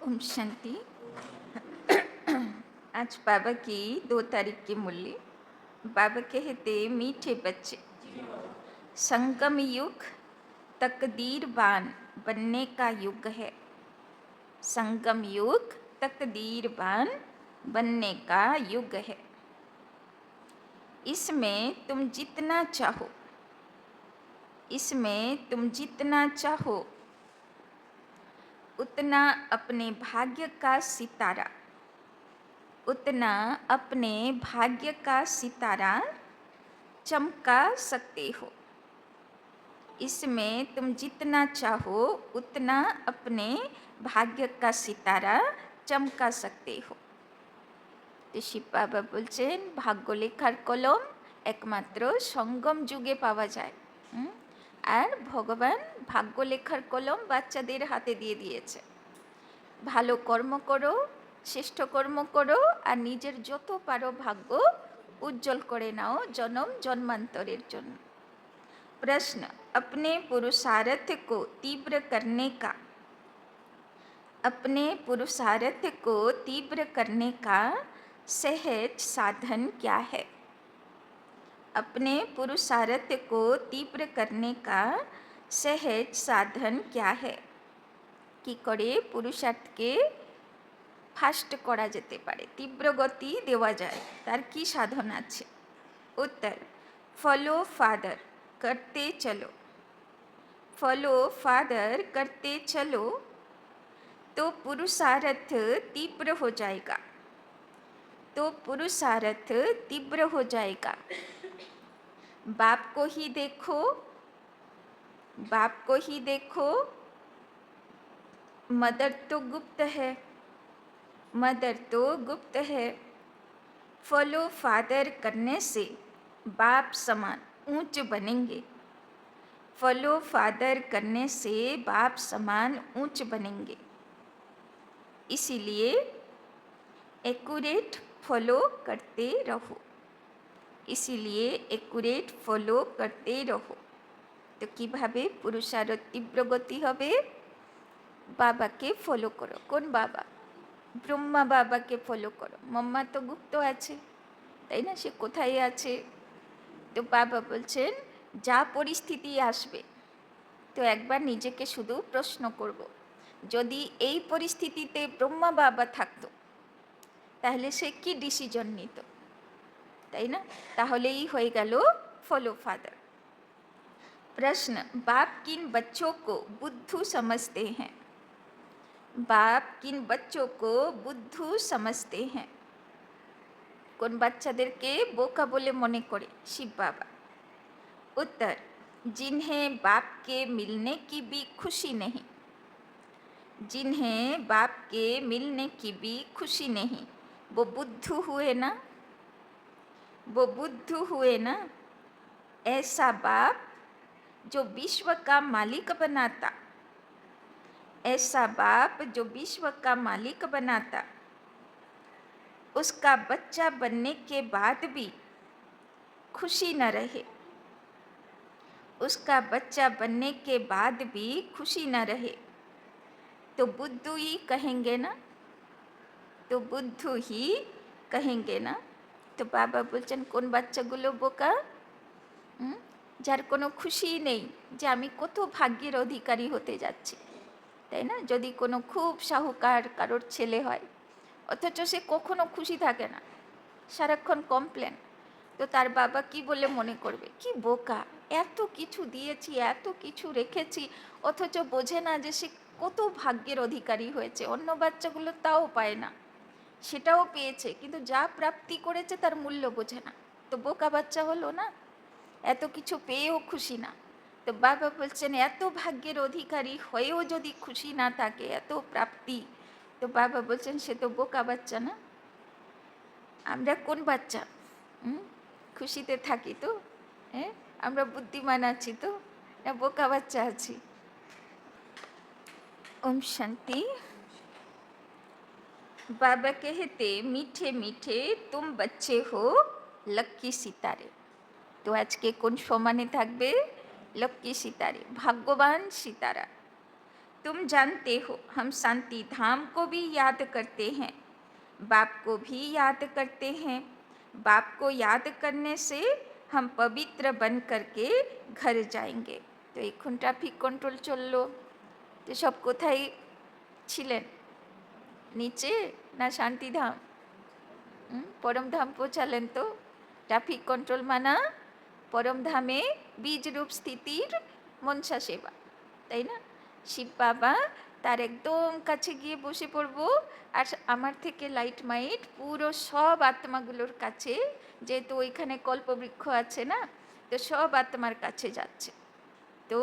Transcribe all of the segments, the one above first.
ओम शांति। आज बाबा की 2 तारीख की मुरली। बाबा कहते मीठे बच्चे, संगम युग तकदीरवान बनने का युग है। संगम युग तकदीरवान बनने का युग है। इसमें तुम जितना चाहो, इसमें तुम जितना चाहो उतना अपने भाग्य का सितारा, उतना अपने भाग्य का सितारा चमका सकते हो। इसमें तुम जितना चाहो उतना अपने भाग्य का सितारा चमका सकते हो। তো শিব বাবা বলছেন ভাগ্য লেখার কলম একমাত্র সঙ্গম যুগে পাওয়া যায়। আর ভগবান ভাগ্য লেখার কলম বাচ্চাদের হাতে দিয়ে দিয়েছে। ভালো কর্ম করো, শ্রেষ্ঠ কর্ম করো, আর নিজের যত পারো ভাগ্য উজ্জ্বল করে নাও জন্ম জন্মান্তরের জন্য। प्रश्न, अपने पुरुषार्थ को तीव्र करने का, अपने पुरुषार्थ को तीव्र करने का सहज साधन क्या है? अपने पुरुषार्थ को तीव्र करने का सहज साधन क्या है? কি করে পুরুষার্থকে ফাস্ট করা যেতে পারে, তীব্র গতি দেওয়া যায়, তার কি সাধন আছে? उत्तर, फॉलो फादर, करते चलो। फॉलो फादर करते चलो तो पुरुषार्थ तीव्र हो जाएगा, तो पुरुषार्थ तीव्र हो जाएगा। बाप को ही देखो, बाप को ही देखो, मदर तो गुप्त है, मदर तो गुप्त है। फॉलो फादर करने से बाप समान ऊंच बनेंगे, फॉलो फादर करने से बाप समान ऊंच बनेंगे। इसीलिए एक्यूरेट फॉलो करते रहो, इसीलिए एक्यूरेट फॉलो करते रहो। तो কিভাবে পুরুষার্থ তীব্র গতি হবে? বাবাকে ফলো করো। কোন বাবা? ব্রহ্মা বাবাকে ফলো করো। মাম্মা তো গুপ্ত আছে, তাই না? সে কোথায় আছে? তো বাবা বলছেন যা পরিস্থিতি আসবে, তো একবার নিজেকে শুধু প্রশ্ন করব, যদি এই পরিস্থিতিতে ব্রহ্মা বাবা থাকতো তাহলে সে কি ডিসিশন নিত, তাই না? তাহলেই হয়ে গেল ফলো ফাদার। प्रश्न, बाप किन बच्चों को बुद्धू समझते हैं? बाप किन बच्चों को बुद्धू समझते हैं? কোন বাচ্চাদেরকে বোকা বলে মনে করে শিব বাবা? उत्तर, जिन्हें बाप के मिलने की भी खुशी नहीं, जिन्हें बाप के मिलने की भी खुशी नहीं, वो बुद्धू हुए ना, वो बुद्धू हुए ना। ऐसा बाप जो विश्व का मालिक बनाता, ऐसा बाप जो विश्व का मालिक बनाता, उसका बच्चा बनने के बाद भी खुशी न रहे, उसका बच्चा बनने के बाद भी खुशी न रहे, तो बुद्धू ही कहेंगे ना, तो बुद्धू ही कहेंगे ना। তো বাবা বলছেন কোন বাচ্চাগুলো বোকা? যার কোনো খুশিই নেই যে আমি কত ভাগ্যের অধিকারী হতে যাচ্ছি, তাই না? যদি কোনো খুব সাহুকার কারোর ছেলে হয়, অথচ সে কখনো খুশি থাকে না, সারাক্ষণ কমপ্লেন, তো তার বাবা কি বলে মনে করবে? কি বোকা, এত কিছু দিয়েছি, এত কিছু রেখেছি, অথচ বোঝে না যে সে কত ভাগ্যের অধিকারী হয়েছে। অন্য বাচ্চাগুলো তাও পায় না, সেটাও পেয়েছে, কিন্তু যা প্রাপ্তি করেছে তার মূল্য বোঝে না, তো বোকা বাচ্চা হলো না, এত কিছু পেয়েও খুশি না। তো বাবা বলছেন এত ভাগ্যের অধিকারী হয়েও যদি খুশি না থাকে, এত প্রাপ্তি, তো বাবা বলছেন সে তো বোকা বাচ্চা না। আমরা কোন বাচ্চা? খুশিতে থাকি তো? হ্যাঁ, আমরা বুদ্ধিমান আছি তো, না বোকা বাচ্চা আছি? ओम शांति। बाबा कहते मीठे मीठे तुम बच्चे हो लक्की सितारे। তো আজকে কোন সমানে থাকবে? লক্ষ্মী সিতারে, ভাগ্যবান সিতারা। तुम जानते हो हम शांति धाम को भी याद करते हैं, बाप को भी याद करते हैं। बाप को याद करने से हम पवित्र बन करके घर जाएंगे। तो এখন ট্রাফিক কন্ট্রোল চললো, তো সব কোথায় ছিলেন? নিচে না শান্তিধাম? পরমধাম পৌঁছালেন তো। ট্রাফিক কন্ট্রোল মানা পরমধামে বীজরূপ স্থিতির মনসা সেবা, তাই না? শিব বাবা তার একদম কাছে গিয়ে বসে পড়বো, আর আমার থেকে লাইট মাইট পুরো সব আত্মাগুলোর কাছে, যেহেতু ওইখানে কল্পবৃক্ষ আছে না, তো সব আত্মার কাছে যাচ্ছে। তো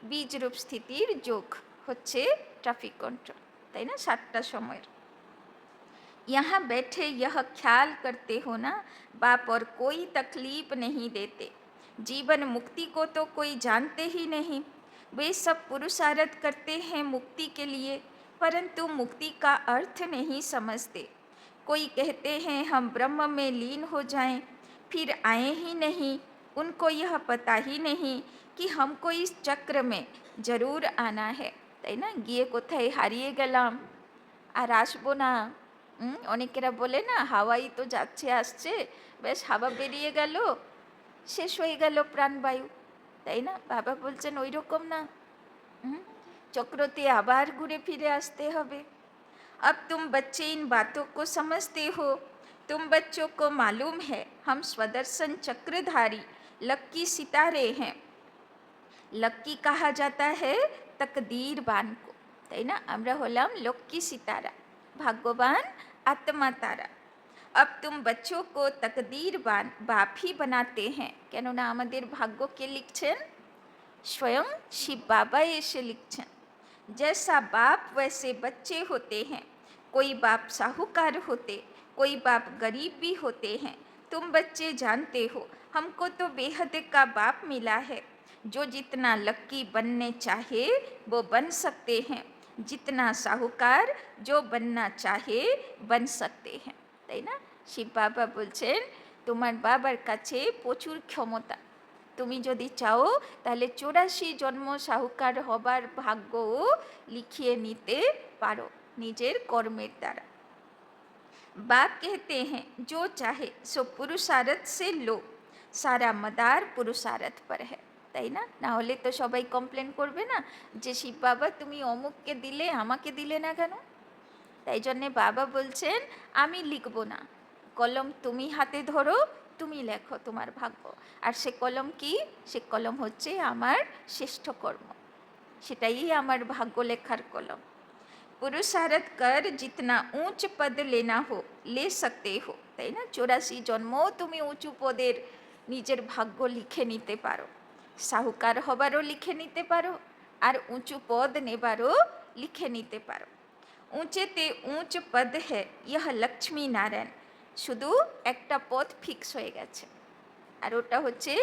বীজরূপ স্থিতির যোগ হচ্ছে ট্রাফিক কন্ট্রোল, তাই না? 7টা সময়ের। यहाँ बैठे यह ख्याल करते हो ना, बाप और कोई तकलीफ नहीं देते। जीवन मुक्ति को तो कोई जानते ही नहीं। वे सब पुरुषार्थ करते हैं मुक्ति के लिए, परंतु मुक्ति का अर्थ नहीं समझते। कोई कहते हैं हम ब्रह्म में लीन हो जाएं, फिर आए ही नहीं। उनको यह पता ही नहीं कि हमको इस चक्र में जरूर आना है, তাই না? গিয়ে কোথায় হারিয়ে গেলাম, আর আসবো না। অনেকেরা বলে না, হাওয়াই তো যাচ্ছে আসছে, বেশ হাওয়া বেরিয়ে গেল, শেষ হয়ে গেল প্রাণবায়ু, তাই না? বাবা বলছেন ওই রকম না, চক্রতে আবার ঘুরে ফিরে আসতে হবে। अब तुम बच्चे इन बातों को समझते हो। तुम बच्चों को मालूम है हम स्वदर्शन चक्रधारी लक्की सितारे हैं। लक्की कहा जाता है तकदीरवान को, তাই না? আমরা হলাম লক্ষ্মী সিতারা, भाग्यवान आत्मा तारा। अब तुम बच्चों को तकदीरवान बाप ही बनाते हैं, কেননা আমাদের ভাগ্যকে লিখছেন स्वयं शिव बाबा এসে লিখছেন। जैसा बाप वैसे बच्चे होते हैं। कोई बाप साहूकार होते, कोई बाप गरीब भी होते हैं। तुम बच्चे जानते हो हमको तो बेहद का बाप मिला है। जो जितना लक्की बनने चाहे वो बन सकते हैं, जितना साहूकार जो बनना चाहे बन सकते हैं, তাই না? শিব বাবা বলছেন তোমার বাবার কাছে প্রচুর ক্ষমতা, তুমি যদি চাও তাহলে 84 জন্ম সাহুকার হবার ভাগ্যও লিখিয়ে নিতে পারো নিজের কর্মের দ্বারা। बाप कहते हैं जो चाहे सो पुरुषार्थ से लो, सारा मदार पुरुषार्थ पर है, তাই না? না হলে তো সবাই কমপ্লেন করবে না যে শিব বাবা তুমি অমুককে দিলে আমাকে দিলে না কেন? তাই জন্যে বাবা বলছেন আমি লিখব না, কলম তুমি হাতে ধরো, তুমি লেখো তোমার ভাগ্য। আর সে কলম কি? সে কলম হচ্ছে আমার শ্রেষ্ঠ কর্ম, সেটাই আমার ভাগ্য লেখার কলম। पुरुषार्थ कर जितना ऊंच पद लेना हो ले सकते हो, তাই না? 84 জন্মও তুমি উঁচু পদের নিজের ভাগ্য লিখে নিতে পারো, সাহুকার হবারও লিখে নিতে পারো, আর উঁচু পদ নেবারও লিখে নিতে পারো। ऊंचेते ऊंच पद है यह लक्ष्मी नारायण। শুধু একটা পদ ফিক্স হয়ে গেছে, আর ওটা হচ্ছে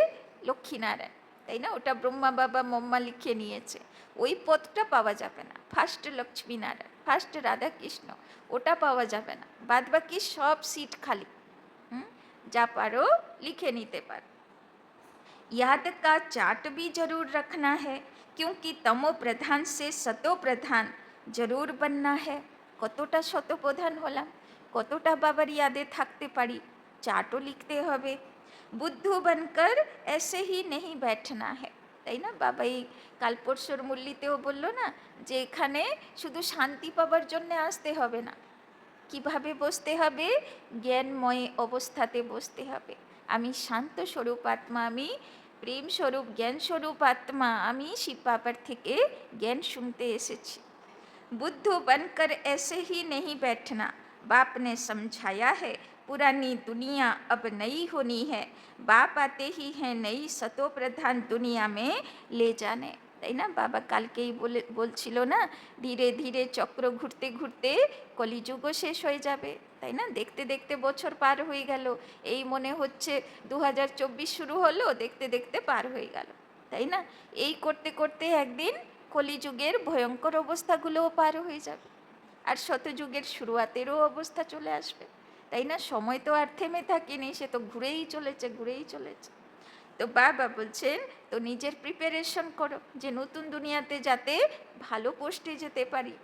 লক্ষ্মীনারায়ণ, তাই না? ওটা ব্রহ্মা বাবা মম্মা লিখে নিয়েছে, ওই পদটা পাওয়া যাবে না। ফার্স্ট লক্ষ্মীনারায়ণ, ফার্স্ট রাধাকৃষ্ণ, ওটা পাওয়া যাবে না। বাদ বাকি সব সিট খালি, যা পারো লিখে নিতে পারো। याद का चार्ट भी जरूर रखना है, क्योंकि तमो प्रधान से सतो प्रधान जरूर बनना है। কতটা শতপ্রধান হলাম, কতটা বাবার ইয়াদে থাকতে পারি, চার্টও লিখতে হবে। বুদ্ধু बनकर ऐसे ही नहीं बैठना है, তাই না? বাবা এই কালপরশুর মুরলিতেও বলল না যে এখানে শুধু শান্তি পাবার জন্য আসতে হবে না, কিভাবে বসতে হবে? জ্ঞানময় অবস্থাতে বসতে হবে। আমি শান্ত স্বরূপ আত্মা, আমি প্রেম স্বরূপ জ্ঞান স্বরূপ আত্মা, আমি শিব বাবার থেকে জ্ঞান শুনতে এসেছি। बुद्धू बनकर ऐसे ही नहीं बैठना। बाप ने समझाया है पुरानी दुनिया अब नई होनी है, बाप आते ही हैं नई सतो प्रधान दुनिया में ले जाने, তাই না? বাবা কালকেই বলছিল না, ধীরে ধীরে চক্র ঘুরতে ঘুরতে কলিযুগও শেষ হয়ে যাবে, তাই না? দেখতে দেখতে বছর পার হয়ে গেল, এই মনে হচ্ছে 2024 শুরু হলো, দেখতে দেখতে পার হয়ে গেল, তাই না? এই করতে করতে একদিন কলিযুগের ভয়ঙ্কর অবস্থাগুলোও পার হয়ে যাবে, আর শতযুগের শুরুয়াতেরও অবস্থা চলে আসবে, তাই না? সময় তো আর থেমে থাকেনি, সে তো ঘুরেই চলেছে, ঘুরেই চলেছে। তো বাবা বলছেন তো নিজের প্রিপারেশন করো যে নতুন দুনিয়াতে যাতে ভালো পোস্টে যেতে পারি।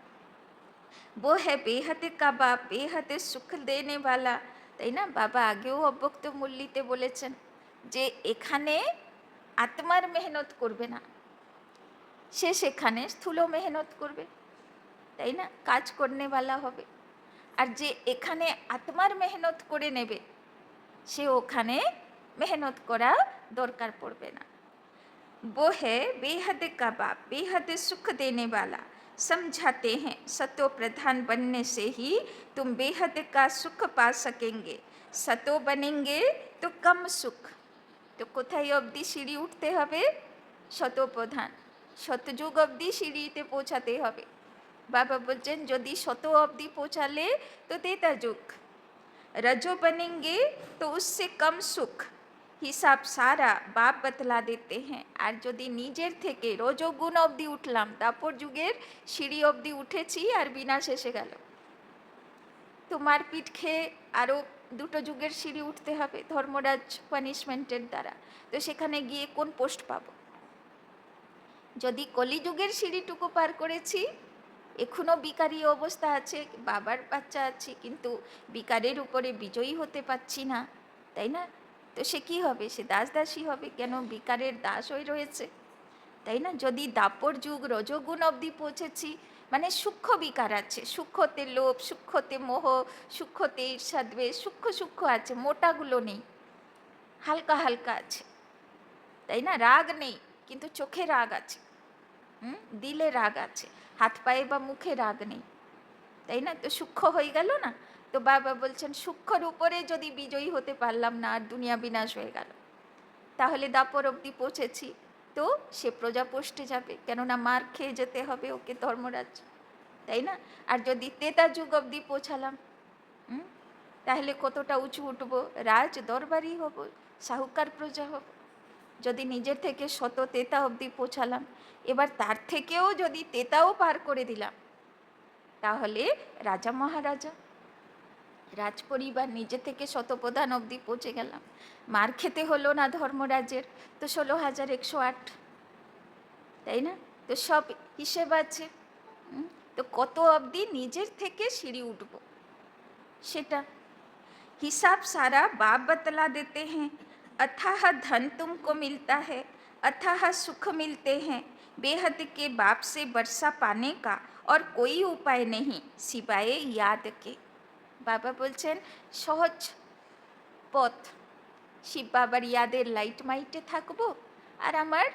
वो है बेहद का बाप बेहद সুখ দেনে वाला। তাই না? বাবা আগেও অব্যক্ত মুরলিতে বলেছেন যে এখানে আত্মার মেহনত করবে না, সে সেখানে স্থূল মেহনত করবে, তাই না? কাজ করনেওয়ালা হবে। আর যে এখানে আত্মার মেহনত করে নেবে সে ওখানে মেহনত করা দরকার পড়বে না। वो है बेहद का बाप बेहद सुख देने वाला। समझाते हैं सतो प्रधान बनने से ही तुम बेहद का सुख पा सकेंगे। सतो बनेंगे तो कम सुख। तो কোথায় অবধি সিঁড়ি উঠতে হবে? শতপ্রধান, শতযুগ অবধি সিঁড়িতে পৌঁছাতে হবে। বাবা বলছেন যদি শত অবধি পৌঁছালে তো তেতা যুগ। रजो बनेंगे तो उससे कम सुख। হিসাব সারা বাপ বতলা দিতে হ্যাঁ। আর যদি নিজের থেকে রজোগুণ অবধি উঠলাম, দাপর যুগের সিঁড়ি অবধি উঠেছি আর বিনাশ এসে গেল, তো মারপিট খেয়ে আরও দুটো যুগের সিঁড়ি উঠতে হবে ধর্মরাজ পানিশমেন্টের দ্বারা। তো সেখানে গিয়ে কোন পোস্ট পাবো? যদি কলিযুগের সিঁড়িটুকু পার করেছি, এখনও বিকারী অবস্থা আছে, বাবার বাচ্চা আছে, কিন্তু বিকারের উপরে বিজয়ী হতে পারছি না, তাই না? তো সে কী হবে? সে দাসদাসী হবে, কেন বিকারের দাস হয়ে রয়েছে, তাই না? যদি দাপর যুগ রজগুণ অবধি পৌঁছেছি, মানে সূক্ষ্ম বিকার আছে, সূক্ষ্মতে লোভ, সূক্ষ্মতে মোহ, সূক্ষ্মতে ঈর্ষাদ্বেষ, সূক্ষ্ম সূক্ষ্ম আছে, মোটাগুলো নেই, হালকা হালকা আছে, তাই না? রাগ নেই কিন্তু চোখে রাগ আছে, দিলে রাগ আছে, হাত পায়ে বা মুখে রাগ নেই, তাই না? তো সূক্ষ্ম হয়ে গেল না? তো বাবা বলছেন সূক্ষ্মর উপরে যদি বিজয়ী হতে পারলাম না আর দুনিয়া বিনাশ হয়ে গেল, তাহলে দাপর অবধি পৌঁছেছি, তো সে প্রজা পোষ্টে যাবে, কেননা মার খেয়ে যেতে হবে ওকে ধর্মরাজ, তাই না? আর যদি তেতা যুগ অবধি পৌঁছালাম, তাহলে কতটা উঁচু উঠবো, রাজ দরবারি হব, সাহুকার প্রজা হব। যদি নিজের থেকে শত তেতা অবধি পৌঁছালাম, এবার তার থেকেও যদি তেতাও পার করে দিলাম, তাহলে রাজা মহারাজা, রাজ পরিবার, নিজে থেকে শতপ্রধান অবধি পৌঁছে গেলাম, মার খেতে হলো না ধর্মরাজের, তো 16,108, তাই না? তো সব হিসেব আছে। তো কত অবধি নিজের থেকে সিঁড়ি উঠব সেটা हिसाब सारा बाप बतला देते हैं। अथाह धन तुमको मिलता है, अथाह सुख मिलते हैं। बेहद के बाप से वर्षा पाने का और कोई उपाय नहीं सिवाय याद के। बाबा बोलছেন সহজ পথ, শিব বাবার ইয়াদের লাইট মাইটে থাকবো আর আমার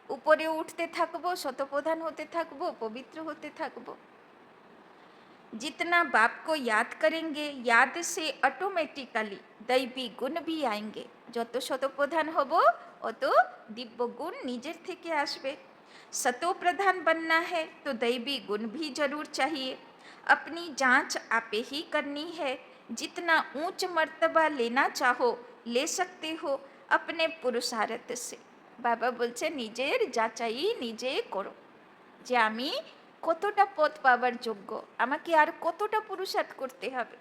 উপরে উঠতে থাকবো, শতপ্রধান হতে থাকবো, পবিত্র হতে থাকবো। जितना बाप को याद करेंगे याद से ऑटोमेटिकली दैवी गुण भी आएंगे। যত শতপ্রধান হব অত দিব্য গুণ নিজের থেকে আসবে। सतो प्रधान बनना है तो दैवी गुण भी जरूर चाहिए। अपनी जांच आपे ही करनी है। जितना ऊंच मर्तबा लेना चाहो ले सकते हो अपने पुरुषार्थ से। বাবা বলছে নিজের যাচাই নিজে করো যে আমি কতটা পথ পাবার যোগ্য, আমাকে আর কতটা পুরুষার্থ করতে হবে।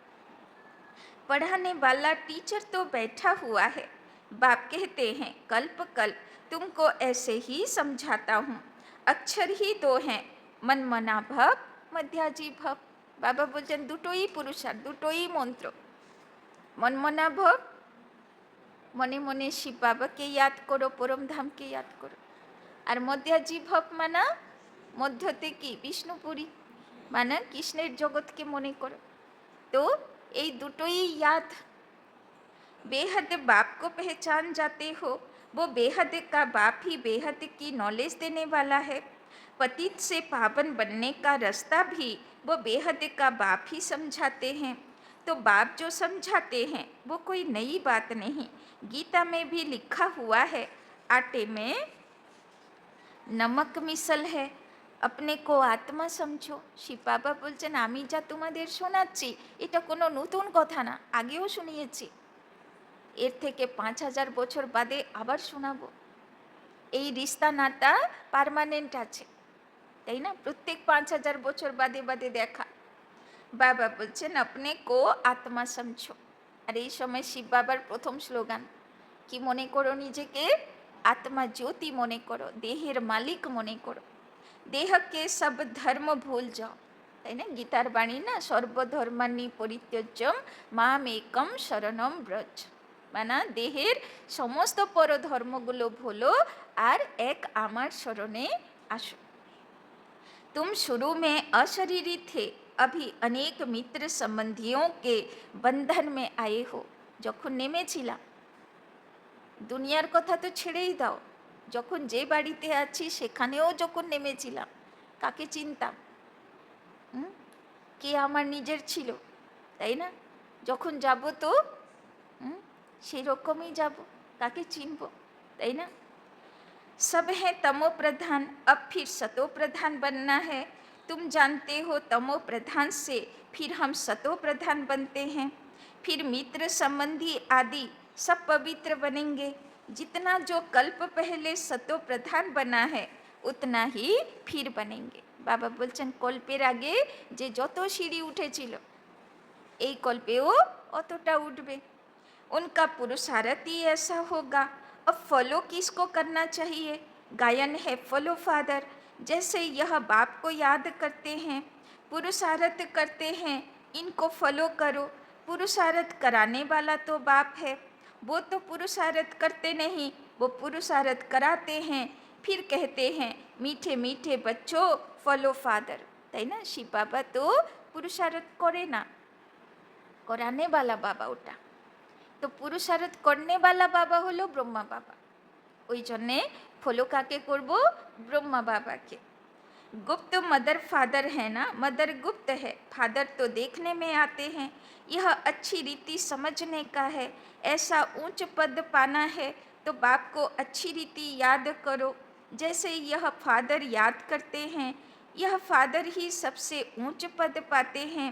पढ़ाने वाला टीचर तो बैठा हुआ है। बाप कहते हैं कल्प कल्प तुमको ऐसे ही समझाता हूँ। अक्षर ही दो हैं, मन मना भव मध्याजी भव। बाबा बोलছেন দুটোই পুরুষার্থ, দুটোই মন্ত্র। মন মনা ভব, মনে মনে শিব বাবাকে ইয়াদ করো, পরম ধামকে ইয়াদ করো। আর মধ্যাজি ভব মানা মধ্যতে কি বিষ্ণুপুরী, মানে কৃষ্ণের জগৎকে মনে করো। তো এই দুটোই याद। बेहद बाप को पहचान जाते हो, वो बेहद का बाप ही बेहद की नॉलेज देने वाला है। पतित से पावन बनने का रास्ता भी वो बेहद का बाप ही समझाते हैं। तो बाप जो समझाते हैं वो कोई नई बात नहीं, गीता में भी लिखा हुआ है आटे में नमक मिसल है। अपने को आत्मा समझो। শিব বাবা বলছেন আমি যা তোমাদের শোনাচ্ছি এটা কোনো নতুন কথা না, আগেও শুনিয়েছি, এর থেকে 5,000 বছর বাদে আবার শোনাবো। এই রিস্তা নাতা পার্মানেন্ট আছে, তাই না? প্রত্যেক 5,000 বছর বাদে বাদে দেখা। বাবা বলছেন আপনি কো আত্মা সমঝো। আর এই সময় শিব বাবার প্রথম স্লোগান কি মনে করো নিজেকে? আত্মা জ্যোতি মনে করো, দেহের মালিক মনে করো। দেহকে সব ধর্ম ভুল যাও, তাই না? গীতার বাণী না, সর্বধর্মানি পরিত্যজ্যম মাম একম শরণম ব্রজ। মানে দেহের সমস্ত পরধর্মগুলো ভুলো আর এক আমার শরণে আসো। तुम शुरू में अशरीरी थे, अभी अनेक मित्र संबंधियों के बंधन में आए हो। যখন নেমেছিলাম, দুনিয়ার কথা তো ছেড়েই দাও, যখন যে বাড়িতে আছি সেখানেও যখন নেমেছিলাম, কাকে চিনতাম? কে আমার নিজের ছিল, তাই না? যখন যাব তো সেই রকমই যাব, কাকে চিনব, তাই না? सब है तमो प्रधान, अब फिर सतो प्रधान बनना है। तुम जानते हो तमो प्रधान से फिर हम सतो प्रधान बनते हैं, फिर मित्र संबंधी आदि सब पवित्र बनेंगे। जितना जो कल्प पहले सतो प्रधान बना है उतना ही फिर बनेंगे। बाबा बोलছেন কল্পের আগে যে যত সিঁড়ি উঠেছিল এই কল্পেও অতটা উঠবে। उनका पुरुषार्थ ही ऐसा होगा। अब फॉलो किसको करना चाहिए? गायन है फॉलो फादर। जैसे यह बाप को याद करते हैं, पुरुषार्थ करते हैं, इनको फॉलो करो। पुरुषार्थ कराने वाला तो बाप है, वो तो पुरुषार्थ करते नहीं, वो पुरुषार्थ कराते हैं, फिर कहते हैं मीठे मीठे बच्चों फॉलो फादर। তাই না? শিব বাবা তো পুরুষার্থ করে না, করানে वाला বাবা ওটা। তো পুরুষার্থ করনেওয়ালা বাবা হলো ব্রহ্মা বাবা, ওই জন্যে ফলো কাকে করব? ব্রহ্মা বাবাকে। गुप्त मदर फादर है ना, मदर गुप्त है, फादर तो देखने में आते हैं। यह अच्छी रीति समझने का है। ऐसा ऊंच पद पाना है तो बाप को अच्छी रीति याद करो, जैसे यह फादर याद करते हैं। यह फादर ही सबसे ऊंच पद पाते हैं।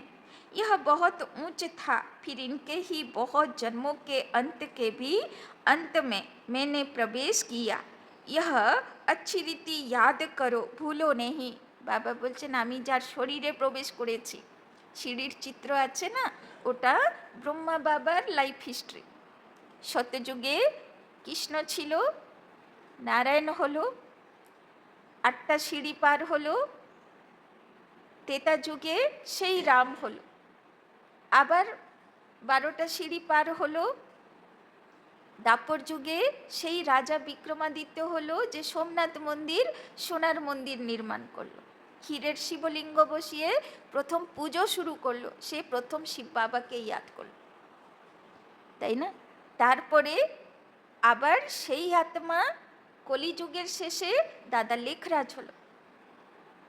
यह बहुत ऊंच था, फिर इनके ही बहुत जन्मों के अंत के भी अंत में मैंने प्रवेश किया। यह अच्छी রীতি याद करो, ভুলো नहीं। বাবা বলছেন আমি যার শরীরে প্রবেশ করেছি, সিঁড়ির চিত্র আছে না, ওটা ব্রহ্মা বাবার লাইফ হিস্ট্রি। সত্যযুগে কৃষ্ণ ছিল, নারায়ণ হলো, 8টা সিঁড়ি পার হলো, ত্রেতা যুগে সেই রাম হলো, আবার 12টা সিঁড়ি পার হলো, দাপর যুগে সেই রাজা বিক্রমাদিত্য হলো, যে সোমনাথ মন্দির সোনার মন্দির নির্মাণ করলো, ক্ষীরের শিবলিঙ্গ বসিয়ে প্রথম পুজো শুরু করলো, সে প্রথম শিব বাবাকে ইয়াদ করলো, তাই না? তারপরে আবার সেই আত্মা কলিযুগের শেষে দাদা লেখরাজ হলো।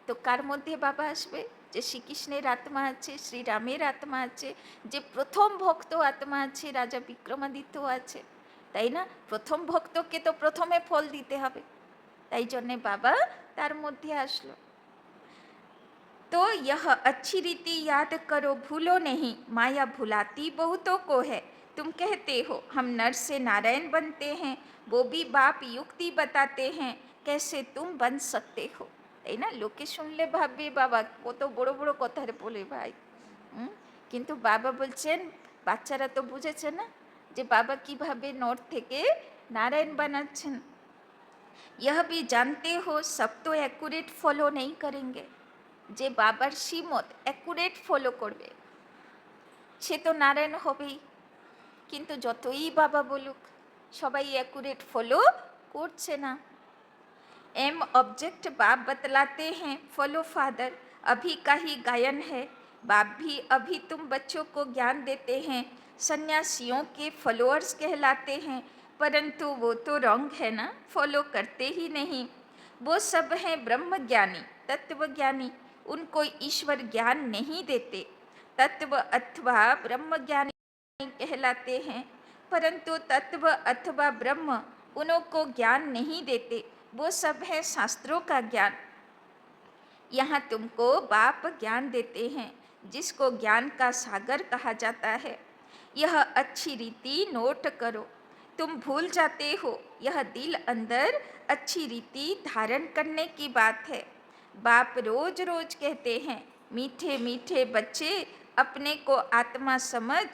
তো কার মধ্যে বাবা আসবে? যে শ্রীকৃষ্ণের আত্মা আছে, শ্রীরামের আত্মা আছে, যে প্রথম ভক্ত আত্মা আছে, রাজা বিক্রমাদিত্য আছে, তাই না? প্রথম ভক্তকে তো প্রথমে ফল দিতে হবে, তাই জন্যে বাবা তার মধ্যে আসলো। तो यह अच्छी रीति याद करो, भूलो नहीं। माया भुलाती बहुतों को है। तुम कहते हो हम नर से नारायण बनते हैं, वो भी बाप युक्ति बताते हैं, कैसे तुम बन सकते हो। তাই না? লোকে শুনলে ভাববে বাবা কত বড় বড় কথা বলে ভাই, কিন্তু বাবা বলছেন বাচ্চারা তো বুঝেছে না যে বাবা কিভাবে নর থেকে নারায়ণ বানাচ্ছেন। यह भी जानते हो सब तो एक्यूरेट फॉलो नहीं करेंगे। যে বাবার শ্রীমত অ্যাকুরেট ফলো করবে সে তো নারায়ণ হবেই, কিন্তু যতই বাবা বলুক সবাই অ্যাকুরেট ফলো করছে না। एम ऑब्जेक्ट बाप बतलाते हैं, फॉलो फादर अभी का ही गायन है। बाप भी अभी तुम बच्चों को ज्ञान देते हैं, सन्यासियों के फॉलोअर्स कहलाते हैं, परंतु वो तो रॉन्ग है ना, फॉलो करते ही नहीं। वो सब हैं ब्रह्मज्ञानी तत्वज्ञानी, उनको ईश्वर ज्ञान नहीं देते। तत्व अथवा ब्रह्मज्ञानी कहलाते हैं, परंतु तत्व अथवा ब्रह्म उनको ज्ञान नहीं देते। वो सब है शास्त्रों का ज्ञान। यहाँ तुमको बाप ज्ञान देते हैं, जिसको ज्ञान का सागर कहा जाता है। यह अच्छी रीति नोट करो, तुम भूल जाते हो, यह दिल अंदर अच्छी रीति धारण करने की बात है। बाप रोज रोज कहते हैं मीठे मीठे बच्चे अपने को आत्मा समझ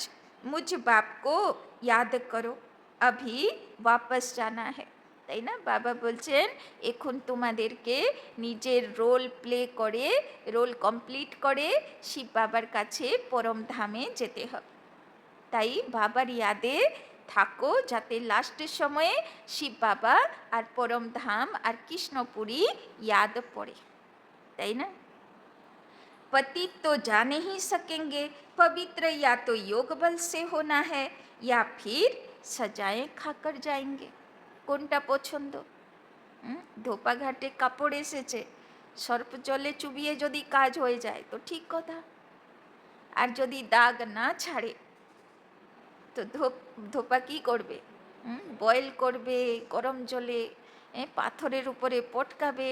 मुझ बाप को याद करो। अभी वापस जाना है, তাই না? বাবা বলছেন এখন তোমাদেরকে নিজের রোল প্লে করে, রোল কমপ্লিট করে শিব বাবার কাছে পরম ধামে যেতে হবে। তাই বাবার ইয়াদে থাকো, যাতে লাস্টের সময়ে শিব বাবা আর পরম ধাম আর কৃষ্ণপুরী याद পড়ে, তাই না? पतित तो जा नहीं सकेंगे, पवित्र या तो योग बल से होना है या फिर सजाएं खाकर जाएंगे। কোনটা পছন্দ? ধোপা ঘাটে কাপড় এসেছে, সর্প জলে চুবিয়ে যদি কাজ হয়ে যায় তো ঠিক কথা, আর যদি দাগ না ছাড়ে তো ধোপা কি করবে? বয়েল করবে গরম জলে, পাথরের উপরে পটকাবে,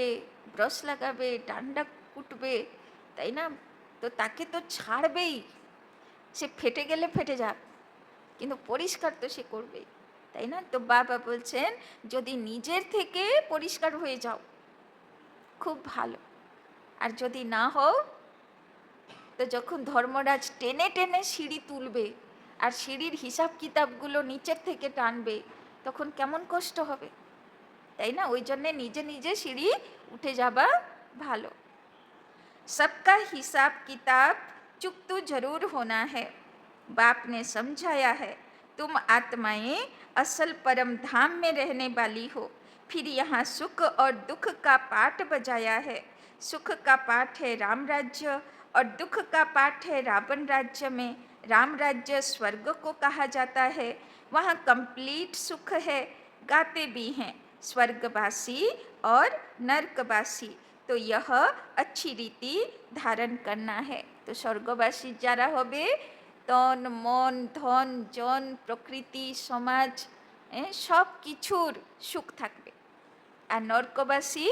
ব্রাশ লাগাবে, ডান্ডা কুটবে, তাই না? তো তাকে তো ছাড়বেই, সে ফেটে গেলে ফেটে যাক, কিন্তু পরিষ্কার তো সে করবেই, তাই না? তো বাবা বলছেন যদি নিজের থেকে পরিষ্কার হয়ে যাও খুব ভালো, আর যদি না হও তো যখন ধর্মরাজ টেনে টেনে সিঁড়ি তুলবে আর সিঁড়ির হিসাব কিতাবগুলো নিচের থেকে টানবে তখন কেমন কষ্ট হবে, তাই না? ওই জন্যে নিজে নিজে সিঁড়ি উঠে যাবা ভালো। सबका हिसाब किताब चुक तो जरूर होना है। बाप ने समझाया है तुम आत्माएं असल परम धाम में रहने वाली हो। फिर यहाँ सुख और दुख का पाठ बजाया है। सुख का पाठ है राम राज्य और दुख का पाठ है रावण राज्य में। राम राज्य स्वर्ग को कहा जाता है, वहाँ कंप्लीट सुख है। गाते भी हैं स्वर्गवासी और नरकवासी, तो यह अच्छी रीति ধারণ करना है। তো স্বর্গবাসী যারা হবে তন মন ধন জন প্রকৃতি সমাজ সব কিছুর সুখ থাকবে, আর নরকবাসী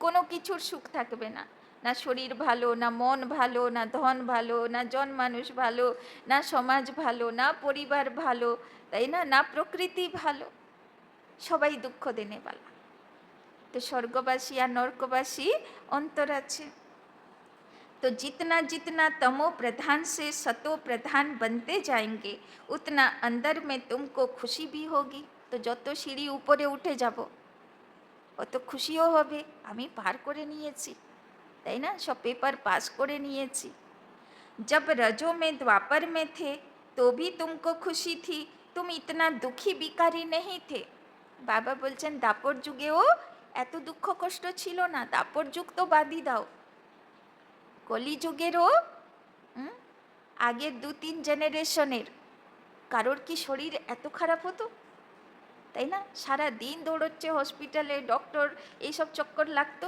কোনো কিছুর সুখ থাকবে না, না শরীর ভালো, না মন ভালো, না ধন ভালো, না জন মানুষ ভালো, না সমাজ ভালো, না পরিবার ভালো, তাই না? না প্রকৃতি ভালো, সবাই দুঃখ দেনে বালা। तो स्वर्गवासी या नरकवासी अंतर আছে। तो जितना जितना तमो प्रधान से सतो प्रधान बनते जाएंगे उतना अंदर में तुमको खुशी भी होगी। तो যত সিঁড়ি উপরে উঠে যাব অত খুশিও হবে, আমি পার করে নিয়েছি, তাই না? সব পেপার পাস করে নিয়েছি। जब रजो में द्वापर में थे तो भी तुमको खुशी थी, तुम इतना दुखी बिकारी नहीं थे। বাবা বলছেন দাপর যুগেও এত দুঃখ কষ্ট ছিল না, দাপর যুগ তো বাদই দাও, কলিযুগেরও আগের 2-3 জেনারেশনের কারোর কি শরীর এত খারাপ হতো, তাই না? সারা দিন দৌড়চ্ছে হসপিটালে, ডক্টর, এইসব চক্কর লাগতো,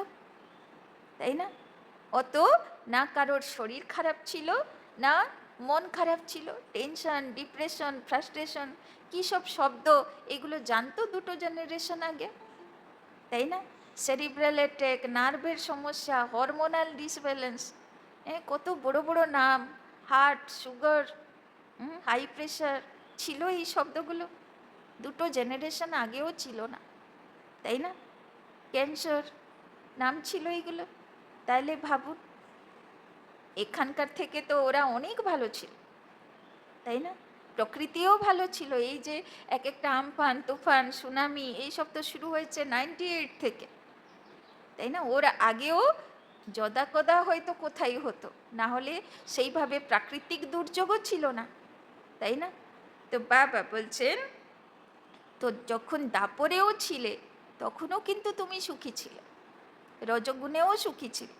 তাই না? অত না কারোর শরীর খারাপ ছিল না মন খারাপ ছিল, টেনশন ডিপ্রেশন ফ্রাস্ট্রেশন কী সব শব্দ এগুলো জানতো 2 জেনারেশন আগে, তাই না? সেরিব্রাল অ্যাটাক, নার্ভের সমস্যা, হরমোনাল ডিসব্যালেন্স, কত বড় বড় নাম, হার্ট, সুগার, হাই প্রেশার, ছিল এই শব্দগুলো 2 জেনারেশন আগেও ছিল না, তাই না? ক্যান্সার, নাম ছিল এইগুলো। তাহলে ভাবুন এখানকার থেকে তো ওরা অনেক ভালো ছিল, তাই না? প্রকৃতিও ভালো ছিল, এই যে এক একটা আমফান তুফান সুনামি এইসব তো শুরু হয়েছে 98 থেকে, তাই না? ওর আগেও যদা কদা হয়তো কোথায় হতো, না হলে সেইভাবে প্রাকৃতিক দুর্যোগও ছিল না, তাই না? তো বাবা বলছেন তো যখন দাপরেও ছিলে তখনও কিন্তু তুমি সুখী ছিলে, রজগুণেও সুখী ছিলে।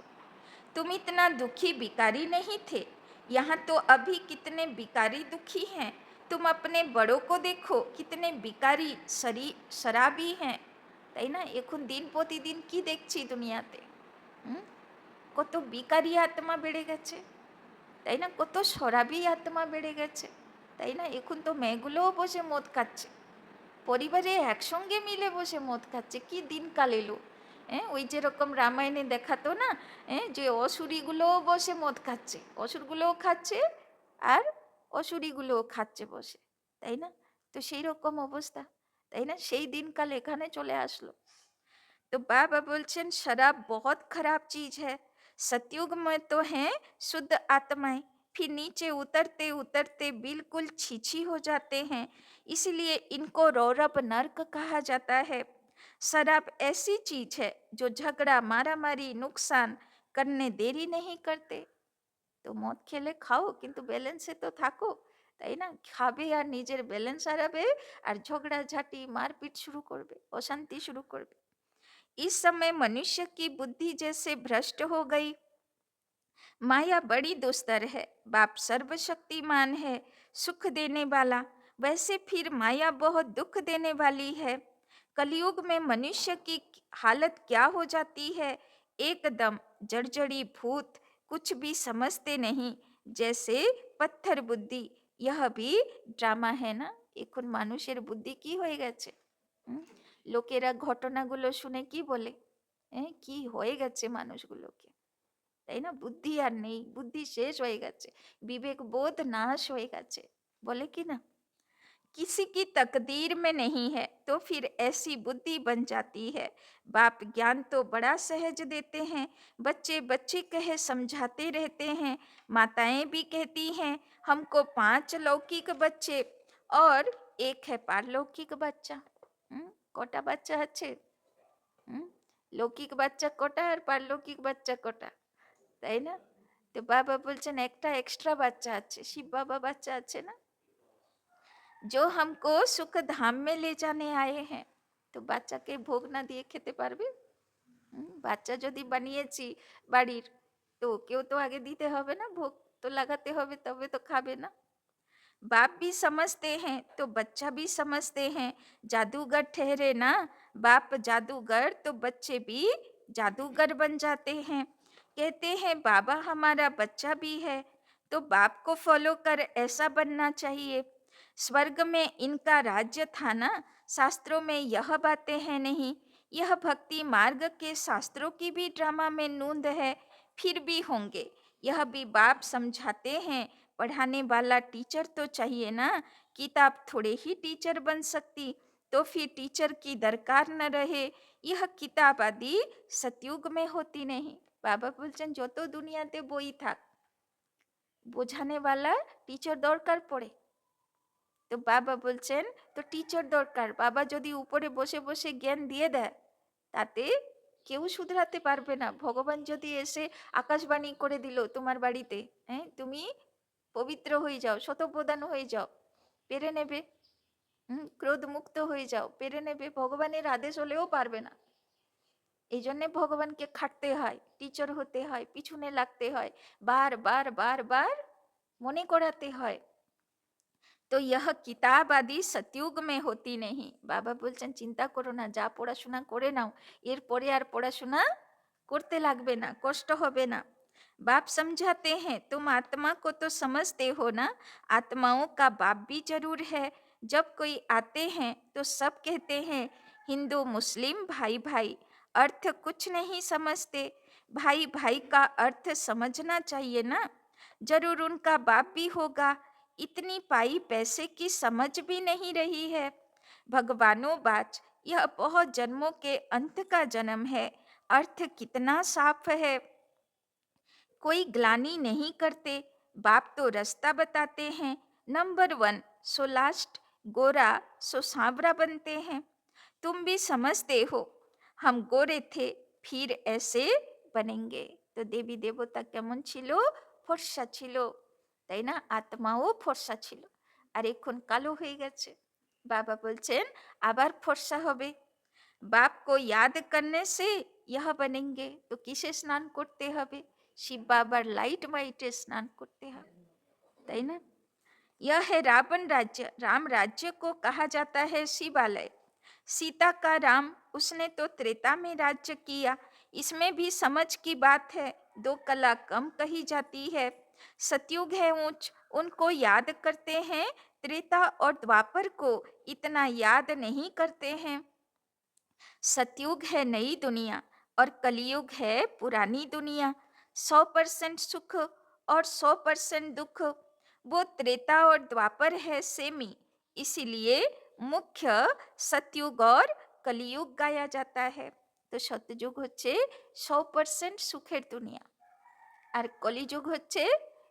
तुम इतना दुखी बिकारी नहीं थे, यहाँ तो अभी कितने बिकारी दुखी हैं। तुम अपने बड़ों को देखो कितने बिकारी शराबी हैं, তাই না? এখন দিন প্রতিদিন কি দেখছি দুনিয়াতে, কত বিকারি আত্মা বেড়ে গেছে, তাই না? কত শরাবি আত্মা বেড়ে গেছে, তাই না? এখন তো মেয়েগুলোও বসে মদ খাচ্ছে, পরিবারে একসঙ্গে মিলে বসে মদ খাচ্ছে, কি দিনকাল এলো। ওই যেরকম রামায়ণে দেখাতো না, যে অসুরীগুলোও বসে মদ খাচ্ছে, অসুরগুলোও খাচ্ছে আর অসুরীগুলোও খাচ্ছে বসে, তাই না? তো সেই রকম অবস্থা, তাই না? সেই দিনকাল এখানে চলে আসলো। तो बाबा बोलছেন शराब बहुत खराब चीज है, सतयुग में तो हैं शुद्ध आत्माएं, फिर नीचे उतरते उतरते बिल्कुल छीछी हो जाते हैं। इसीलिए इनको रौरव नर्क कहा जाता है। शराब ऐसी चीज है जो झगड़ा, मारामारी, नुकसान करने देरी नहीं करते। তো মদ খেলে খাও কিন্তু ব্যালেন্সে তো থাকো, তাই না? খাবে আর নিজের ব্যালেন্স হারাবে, আর ঝগড়াঝাটি মারপিট শুরু করবে, অশান্তি শুরু করবে। इस समय मनुष्य की बुद्धि जैसे भ्रष्ट हो गई। माया बड़ी दुस्तर है। बाप सर्वशक्तिमान है, सुख देने वाला, वैसे फिर माया बहुत दुख देने वाली है। कलयुग में मनुष्य की हालत क्या हो जाती है? एकदम जड़जड़ी भूत, कुछ भी समझते नहीं, जैसे पत्थर बुद्धि। यह भी ড্রামা है না? এখন মানুষের বুদ্ধি কি হয়ে গেছে? হুম? লোকেরা ঘটনাগুলো শুনে কি বলে? কি হয়ে গেছে মানুষগুলোকে, তাই না? বুদ্ধি আর নেই, বুদ্ধি শেষ হয়ে গেছে, বিবেক বোধ নাশ হয়ে গেছে, বলে কি না? किसी की तकदीर में नहीं है तो फिर ऐसी बुद्धि बन जाती है। बाप ज्ञान तो बड़ा सहज देते हैं, बच्चे बच्चे कहे समझाते रहते हैं। माताएं भी कहती हैं हमको 5 लौकिक बच्चे और एक है पारलौकिक बच्चा। कोटा बच्चा अच्छे, লৌকিক বাচ্চা কটা আর পারলৌকিক বাচ্চা কটা, তাই না? তো বাবা বলছেন একটা এক্সট্রা বাচ্চা আছে, শিব বাবা বাচ্চা আছে না, जो हमको सुख धाम में ले जाने आए हैं। তো বাচ্চাকে ভোগ না দিয়ে খেতে পারবে? বাচ্চা যদি বানিয়েছি বাড়ির, তো কেউ তো আগে দিতে হবে না, ভোগ তো লাগাতে হবে, তবে তো খাবে না। बाप भी समझते हैं तो बच्चा भी समझते हैं। जादूगर ठहरे ना बाप जादूगर, तो बच्चे भी जादूगर बन जाते हैं। कहते हैं बाबा हमारा बच्चा भी है, तो बाप को फॉलो कर ऐसा बनना चाहिए। स्वर्ग में इनका राज्य था ना, शास्त्रों में यह बातें हैं नहीं। यह भक्ति मार्ग के शास्त्रों की भी ड्रामा में नूंद है, फिर भी होंगे। यह भी बाप समझाते हैं, पढ़ाने वाला टीचर तो चाहिए ना, किताब थोड़े ही टीचर बन सकती, तो फिर टीचर की दरकार न रहे। यह किताब आदि सतयुग में होती नहीं। বাবা বলছেন যত দুনিয়াতে বই থাক, বোঝানে वाला টিচার দরকার পড়ে। তো বাবা বলছেন তো টিচার দরকার। বাবা যদি উপরে বসে বসে জ্ঞান দিয়ে দেয়, তাতে কেউ শুধরাতে পারবে না। ভগবান যদি এসে আকাশবাণী করে দিল তোমার বাড়িতে, তুমি পবিত্র হয়ে যাও, শতপ্রধান হয়ে যাও, পেরে নেবে? ক্রোধ মুক্ত হয়ে যাও, পেরে নেবে? ভগবানের আদেশ হলেও পারবে না। এই জন্যে ভগবানকে খাটতে হয়, টিচার হতে হয়, পিছনে লাগতে হয়, বার বার বার বার মনে করাতে হয়। তো यह কিতাব আদি সতयुग में होती नहीं। বাবা বলছেন চিন্তা করো না, যা পড়াশোনা করে নাও, এরপরে আর পড়াশোনা করতে লাগবে না, কষ্ট হবে না। बाप समझाते हैं तुम आत्मा को तो समझते हो ना, आत्माओं का बाप भी जरूर है। जब कोई आते हैं तो सब कहते हैं हिंदू मुस्लिम भाई भाई, अर्थ कुछ नहीं समझते। भाई भाई का अर्थ समझना चाहिए ना, जरूर उनका बाप भी होगा। इतनी पाई पैसे की समझ भी नहीं रही है। भगवानों बाच, यह बहुत जन्मों के अंत का जन्म है, अर्थ कितना साफ है। कोई ग्लानी नहीं करते, बाप तो रास्ता बताते हैं। नंबर 1 सो लास्ट, गोरा सो सांवरा बनते हैं। तुम भी समझते हो, हम गोरे थे फिर ऐसे बनेंगे। তো দেবী দেবতা কেমন ছিল? ফর্সা ছিল, তাই না? আত্মাও ফর্সা ছিল, আর এখন কালো হয়ে গেছে। বাবা বলছেন আবার ফর্সা হবে। बाप को याद करने से यह बनेंगे। तो किसे स्नान করতে হবে? শিব বাবার লাইট মাইটে স্নান করতে হবে, তাই না? यह है रावण राज्य। राम राज्य को कहा जाता है शिवालय। सीता का राम, उसने तो त्रेता में राज्य किया। इसमें भी समझ की बात है, 2 कला कम कही जाती है। सतयुग है ऊंच, उनको याद करते हैं, त्रेता और द्वापर को इतना याद नहीं करते हैं। सतयुग है नई दुनिया और कलयुग है पुरानी दुनिया। 100% सुख और 100% दुख, वो त्रेता और द्वापर है सेमी। इसीलिए मुख्य सतयुग और कलयुग गाया जाता है। तो सतयुग হচ্ছে 100% সুখের দুনিয়া, আর কলিযুগ হচ্ছে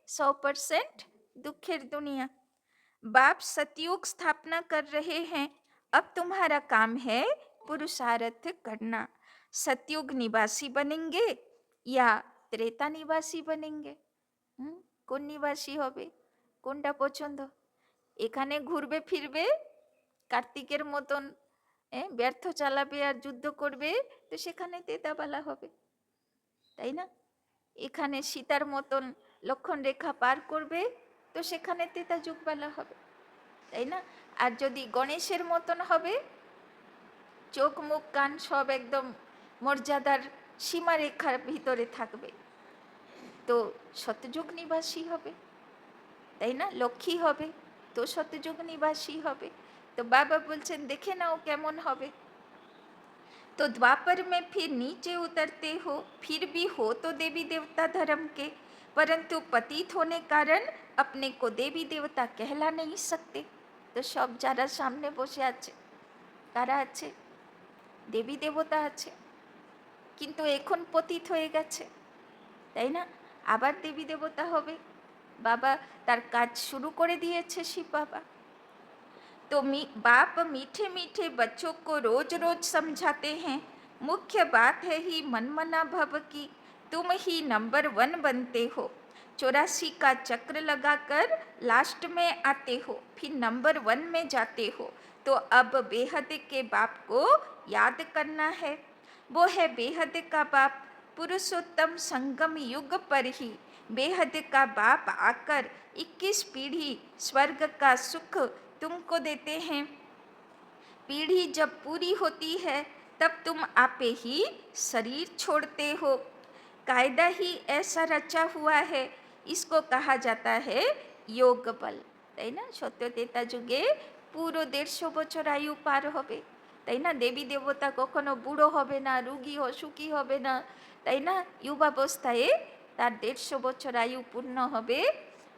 100% दुखेर दुनिया। बाप सतयुग स्थापना कर रहे हैं, अब तुम्हारा काम है पुरुषार्थ करना। सतयुग निवासी बनेंगे या त्रेता निवासी बनेंगे? কোন নিবাসী হবে? কোনটা পছন্দ? এখানে ঘুরবে ফিরবে কার্তিকের মতন, ব্যর্থ চালাবে আর যুদ্ধ করবে, তো সেখানে তেতাবালা হবে, তাই না? এখানে সীতার মতন লক্ষণ রেখা পার করবে, তো সেখানে তেতা যুগবালা হবে, তাই না? আর যদি গণেশের মতন হবে, চোখ মুখ কান সব একদম মর্যাদার সীমারেখার ভিতরে থাকবে, তো সত্যযুগ নিবাসী হবে, তাই না? লক্ষ্মী হবে তো সত্যযুগ নিবাসী হবে। তো বাবা বলছেন দেখে নাও কেমন হবে। तो द्वापर में फिर नीचे उतरते हो, फिर भी हो तो देवी देवता धर्म के, परंतु पतित होने कारण अपने को देवी देवता कहला नहीं सकते। तो सब যারা সামনে বসে আছে কারা আছে? দেবী দেবতা আছে, কিন্তু এখন পতিত হয়ে গেছে, তাই না? আবার দেবী দেবতা হবে। বাবা তার কাজ শুরু করে দিয়েছে শিব বাবা। तो बाप मीठे मीठे बच्चों को रोज रोज समझाते हैं, मुख्य बात है ही मनमना भव की, तुम ही नंबर 1 बनते हो। 84 का चक्र लगाकर लास्ट में आते हो, फिर नंबर 1 में जाते हो। तो अब बेहद के बाप को याद करना है। वो है बेहद का बाप, पुरुषोत्तम संगम युग पर ही। बेहद का बाप आकर 21 पीढ़ी स्वर्ग का सुख तुमको देते हैं। पीढ़ी जब पूरी होती है तब तुम आपे ही शरीर छोड़ते हो। कायदा ही ऐसा रचा हुआ है, इसको कहा जाता है योग बल, তাই না? সত্য তেতা যুগে পুরো 150 বছর আয়ু পার হবে, তাই না? দেবী দেবতা কখনো বুড়ো হবে না, রুগী অসুখী হবে না, তাই না? যুবাবস্থায় তার 150 বছর আয়ু পূর্ণ হবে,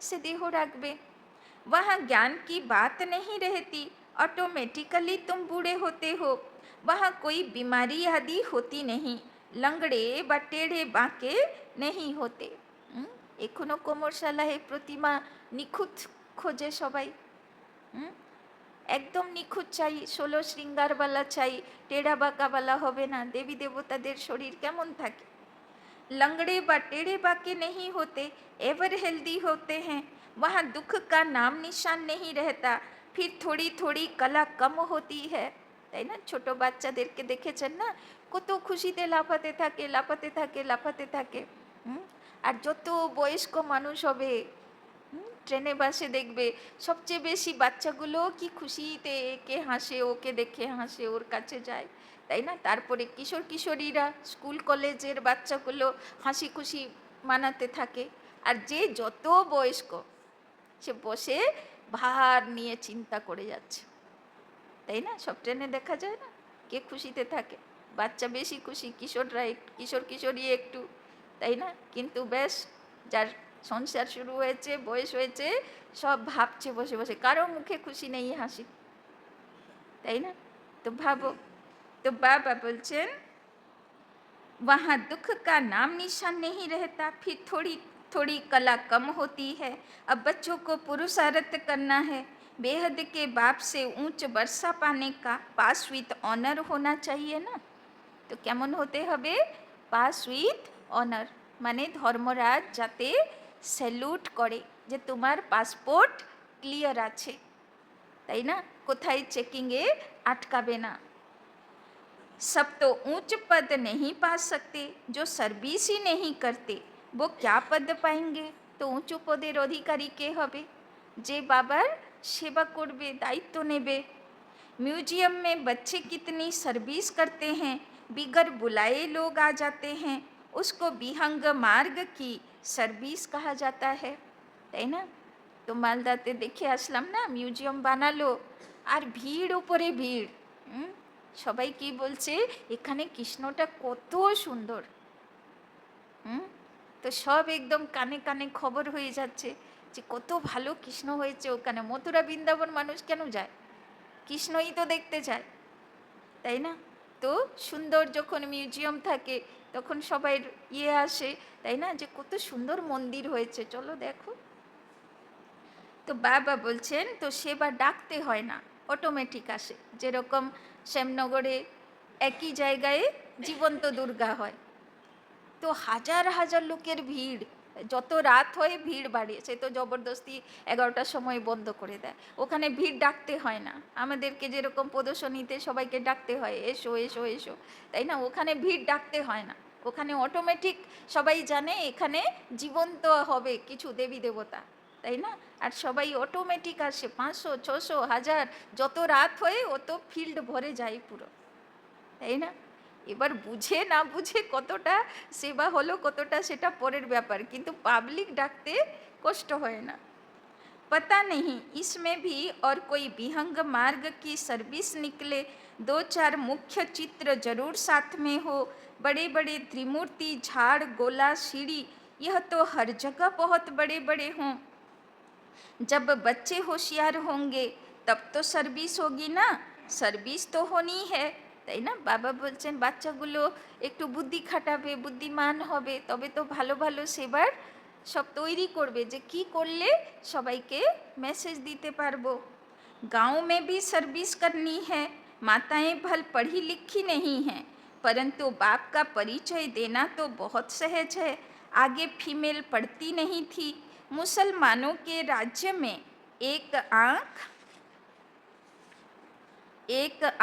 সে দেহ রাখবে। वहाँ ज्ञान की बात नहीं रहती, ऑटोमेटिकली तुम बूढ़े होते हो। वहाँ कोई बीमारी आदि होती नहीं, लंगड़े व टेढ़े बांके नहीं होते। এখনো কোমরশালায় প্রতিমা নিখুঁত খোঁজে সবাই, একদম নিখুঁত চাই, 16 শৃঙ্গারওয়ালা চাই, টেढ़ा বাঁকাওয়ালা হবে না। দেবী দেবতাদের শরীর কেমন থাকে? लंगड़े व टेढ़े बाके नहीं होते, एवर हेल्दी होते हैं। वहाँ दुख का नाम निशान नहीं रहता, फिर थोड़ी थोड़ी कला कम होती है, তাই না? ছোট বাচ্চাদেরকে দেখেছেন না, কত খুশিতে লাফাতে থাকে লাফাতে থাকে লাফাতে থাকে। আর যত বয়স্ক মানুষ হবে, ট্রেনে বাসে দেখবে সবচেয়ে বেশি বাচ্চাগুলো কি খুশিতে একে হাসে, ওকে দেখে হাসে, ওর কাছে যায়, তাই না? তারপরে কিশোর কিশোরীরা, স্কুল কলেজের বাচ্চাগুলো হাসি খুশি মানাতে থাকে। আর যে যত বয়স্ক সে বসে ভার নিয়ে চিন্তা করে যাচ্ছে, তাই না? সব ট্রেনে দেখা যায় না কে খুশিতে থাকে? বাচ্চা বেশি খুশি, কিশোররা কিশোর কিশোরী একটু, তাই না? কিন্তু বেশ যার সংসার শুরু হয়েছে, বয়স হয়েছে, সব ভাবছে বসে বসে, কারো মুখে খুশি নেই, হাসি, তাই না? তো ভাবো, तो बाबा बोलचन वहाँ दुख का नाम निशान नहीं रहता, फिर थोड़ी थोड़ी कला कम होती है। अब बच्चों को पुरुषार्थ करना है, बेहद के बाप से ऊंच वर्षा पाने का पास विथ ऑनर होना चाहिए ना। तो কেমন হতে হবে? পাস উইথ অনার, মানে ধর্মরাজ যাতে স্যালুট করে যে তোমার পাসপোর্ট ক্লিয়ার আছে, তাই না? কোথায় চেকিংয়ে আটকাবে না। सब तो ऊंच पद नहीं पा सकते, जो सर्विस ही नहीं करते वो क्या पद पाएंगे। तो উঁচু পদের অধিকারী কে হবে? যে বাবার সেবা করবে, দায়িত্ব নেবে। म्यूजियम में बच्चे कितनी सर्विस करते हैं, बिगर बुलाए लोग आ जाते हैं, उसको विहंग मार्ग की सर्विस कहा जाता है, তাই না? তো মালদাতে দেখে আসলাম না, মিউজিয়াম বানালো আর ভিড় উপরে ভিড়, সবাই কি বলছে, এখানে কৃষ্ণটা কত সুন্দর। তো সব একদম কানে কানে খবর হয়ে যাচ্ছে যে কত ভালো কৃষ্ণ হয়েছে ওখানে। মথুরা বৃন্দাবন মানুষ কেন যায়? কৃষ্ণই তো দেখতে যায়, তাই না? তো সুন্দর যখন মিউজিয়াম থাকে, তখন সবাই ইয়ে আসে, তাই না, যে কত সুন্দর মন্দির হয়েছে, চলো দেখো। তো বাবা বলছেন তো সেবা ডাকতে হয় না, অটোমেটিক আসে। যেরকম শ্যামনগরে একই জায়গায় জীবন্ত দুর্গা হয়, তো হাজার হাজার লোকের ভিড়, যত রাত হয় ভিড় বাড়ে, সে তো জবরদস্তি 11টার সময় বন্ধ করে দেয়। ওখানে ভিড় ডাকতে হয় না, আমাদেরকে যেরকম প্রদর্শনীতে সবাইকে ডাকতে হয় এসো এসো এসো, তাই না, ওখানে ভিড় ডাকতে হয় না। ওখানে অটোমেটিক সবাই জানে এখানে জীবন্ত হবে কিছু দেবী দেবতা, তাই না। আর সবাই অটোমেটিক আসে, 500 600 1000, যত রাত হয়ে অত ফিল্ড ভরে যায় পুরো, তাই না। এবার বুঝে না বুঝে কতটা সেবা হলো কতটা সেটা পরের ব্যাপার, কিন্তু পাবলিক ডাকতে কষ্ট হয় না। पता नहीं इसमें भी और कोई विहंग मार्ग की सर्विस निकले, दो चार मुख्य चित्र जरूर साथ में हो, बड़े बड़े त्रिमूर्ति झाड़ गोला सीढ़ी, यह तो हर जगह बहुत बड़े बड़े हों। जब बच्चे होशियार होंगे तब तो सर्विस होगी ना, सर्विस तो होनी है, তাই না। বাবা বলছেন বাচ্চাগুলো একটু বুদ্ধি খাটাবে, বুদ্ধিমান হবে, তবে তো ভালো ভালো সেবার সব তৈরি করবে, যে কি করলে সবাইকে মেসেজ দিতে পারবো। गांव में भी सर्विस करनी है, माताएं भल पढ़ी लिखी नहीं हैं, परंतु बाप का परिचय देना तो बहुत सहज है। आगे फीमेल पढ़ती नहीं थी, मुसलमानों के राज्य में एक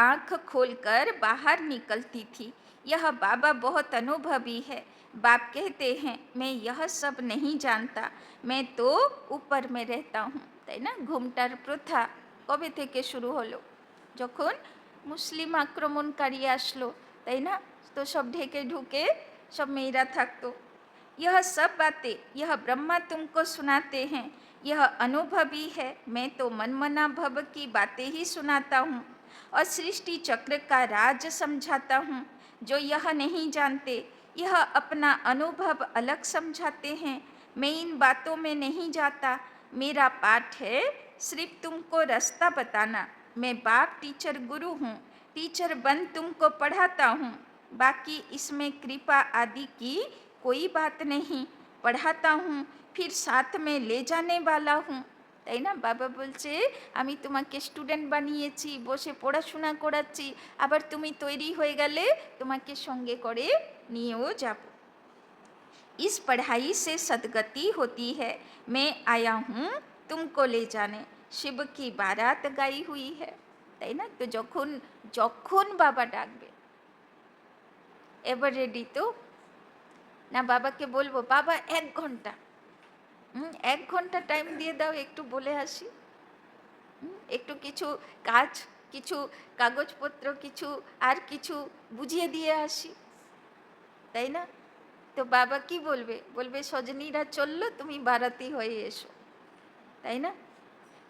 आंख खोलकर बाहर निकलती थी। यह बाबा बहुत अनुभवी है। बाप कहते हैं मैं यह सब नहीं जानता, मैं तो ऊपर में रहता हूँ, তাই না। ঘুমটার প্রথা কবে থেকে শুরু হলো, যখন মুসলিম আক্রমণকারী আসলো, তাই না, তো সব ঢেকে ঢুকে সব মেয়েরা থাকতো। यह सब बातें यह ब्रह्मा तुमको सुनाते हैं, यह अनुभवी है, मैं तो मनमना भव की बातें ही सुनाता हूँ और सृष्टि चक्र का राज समझाता हूँ। जो यह नहीं जानते यह अपना अनुभव अलग समझाते हैं। मैं इन बातों में नहीं जाता, मेरा पाठ है सिर्फ तुमको रास्ता बताना। मैं बाप टीचर गुरु हूँ, टीचर बन तुमको पढ़ाता हूँ, बाकी इसमें कृपा आदि की कोई बात नहीं। पढ़ाता हूँ फिर साथ में ले जाने वाला हूँ, তাই না। বাবা বলছে আমি তোমাকে স্টুডেন্ট বানিয়েছি, বসে পড়াশোনা করাচ্ছি, আবার তুমি তৈরি হয়ে গেলে তোমাকে সঙ্গে করে নিয়েও যাব। इस पढ़ाई से सदगति होती है, मैं आया हूँ तुमको ले जाने, शिव की बारात गाई हुई है, তাই না। তো যখন যখন বাবা ডাকবে, এবার রেডি তো না। বাবাকে বলবো বাবা 1 ঘন্টা, 1 ঘন্টা টাইম দিয়ে দাও, একটু বলে আসি, একটু কিছু কাজ, কিছু কাগজপত্র, কিছু আর কিছু বুঝিয়ে দিয়ে আসি, তাই না। তো বাবা কি বলবে, বলবে সজনীরা চললো, তুমি বারাতি হয়ে এসো, তাই না।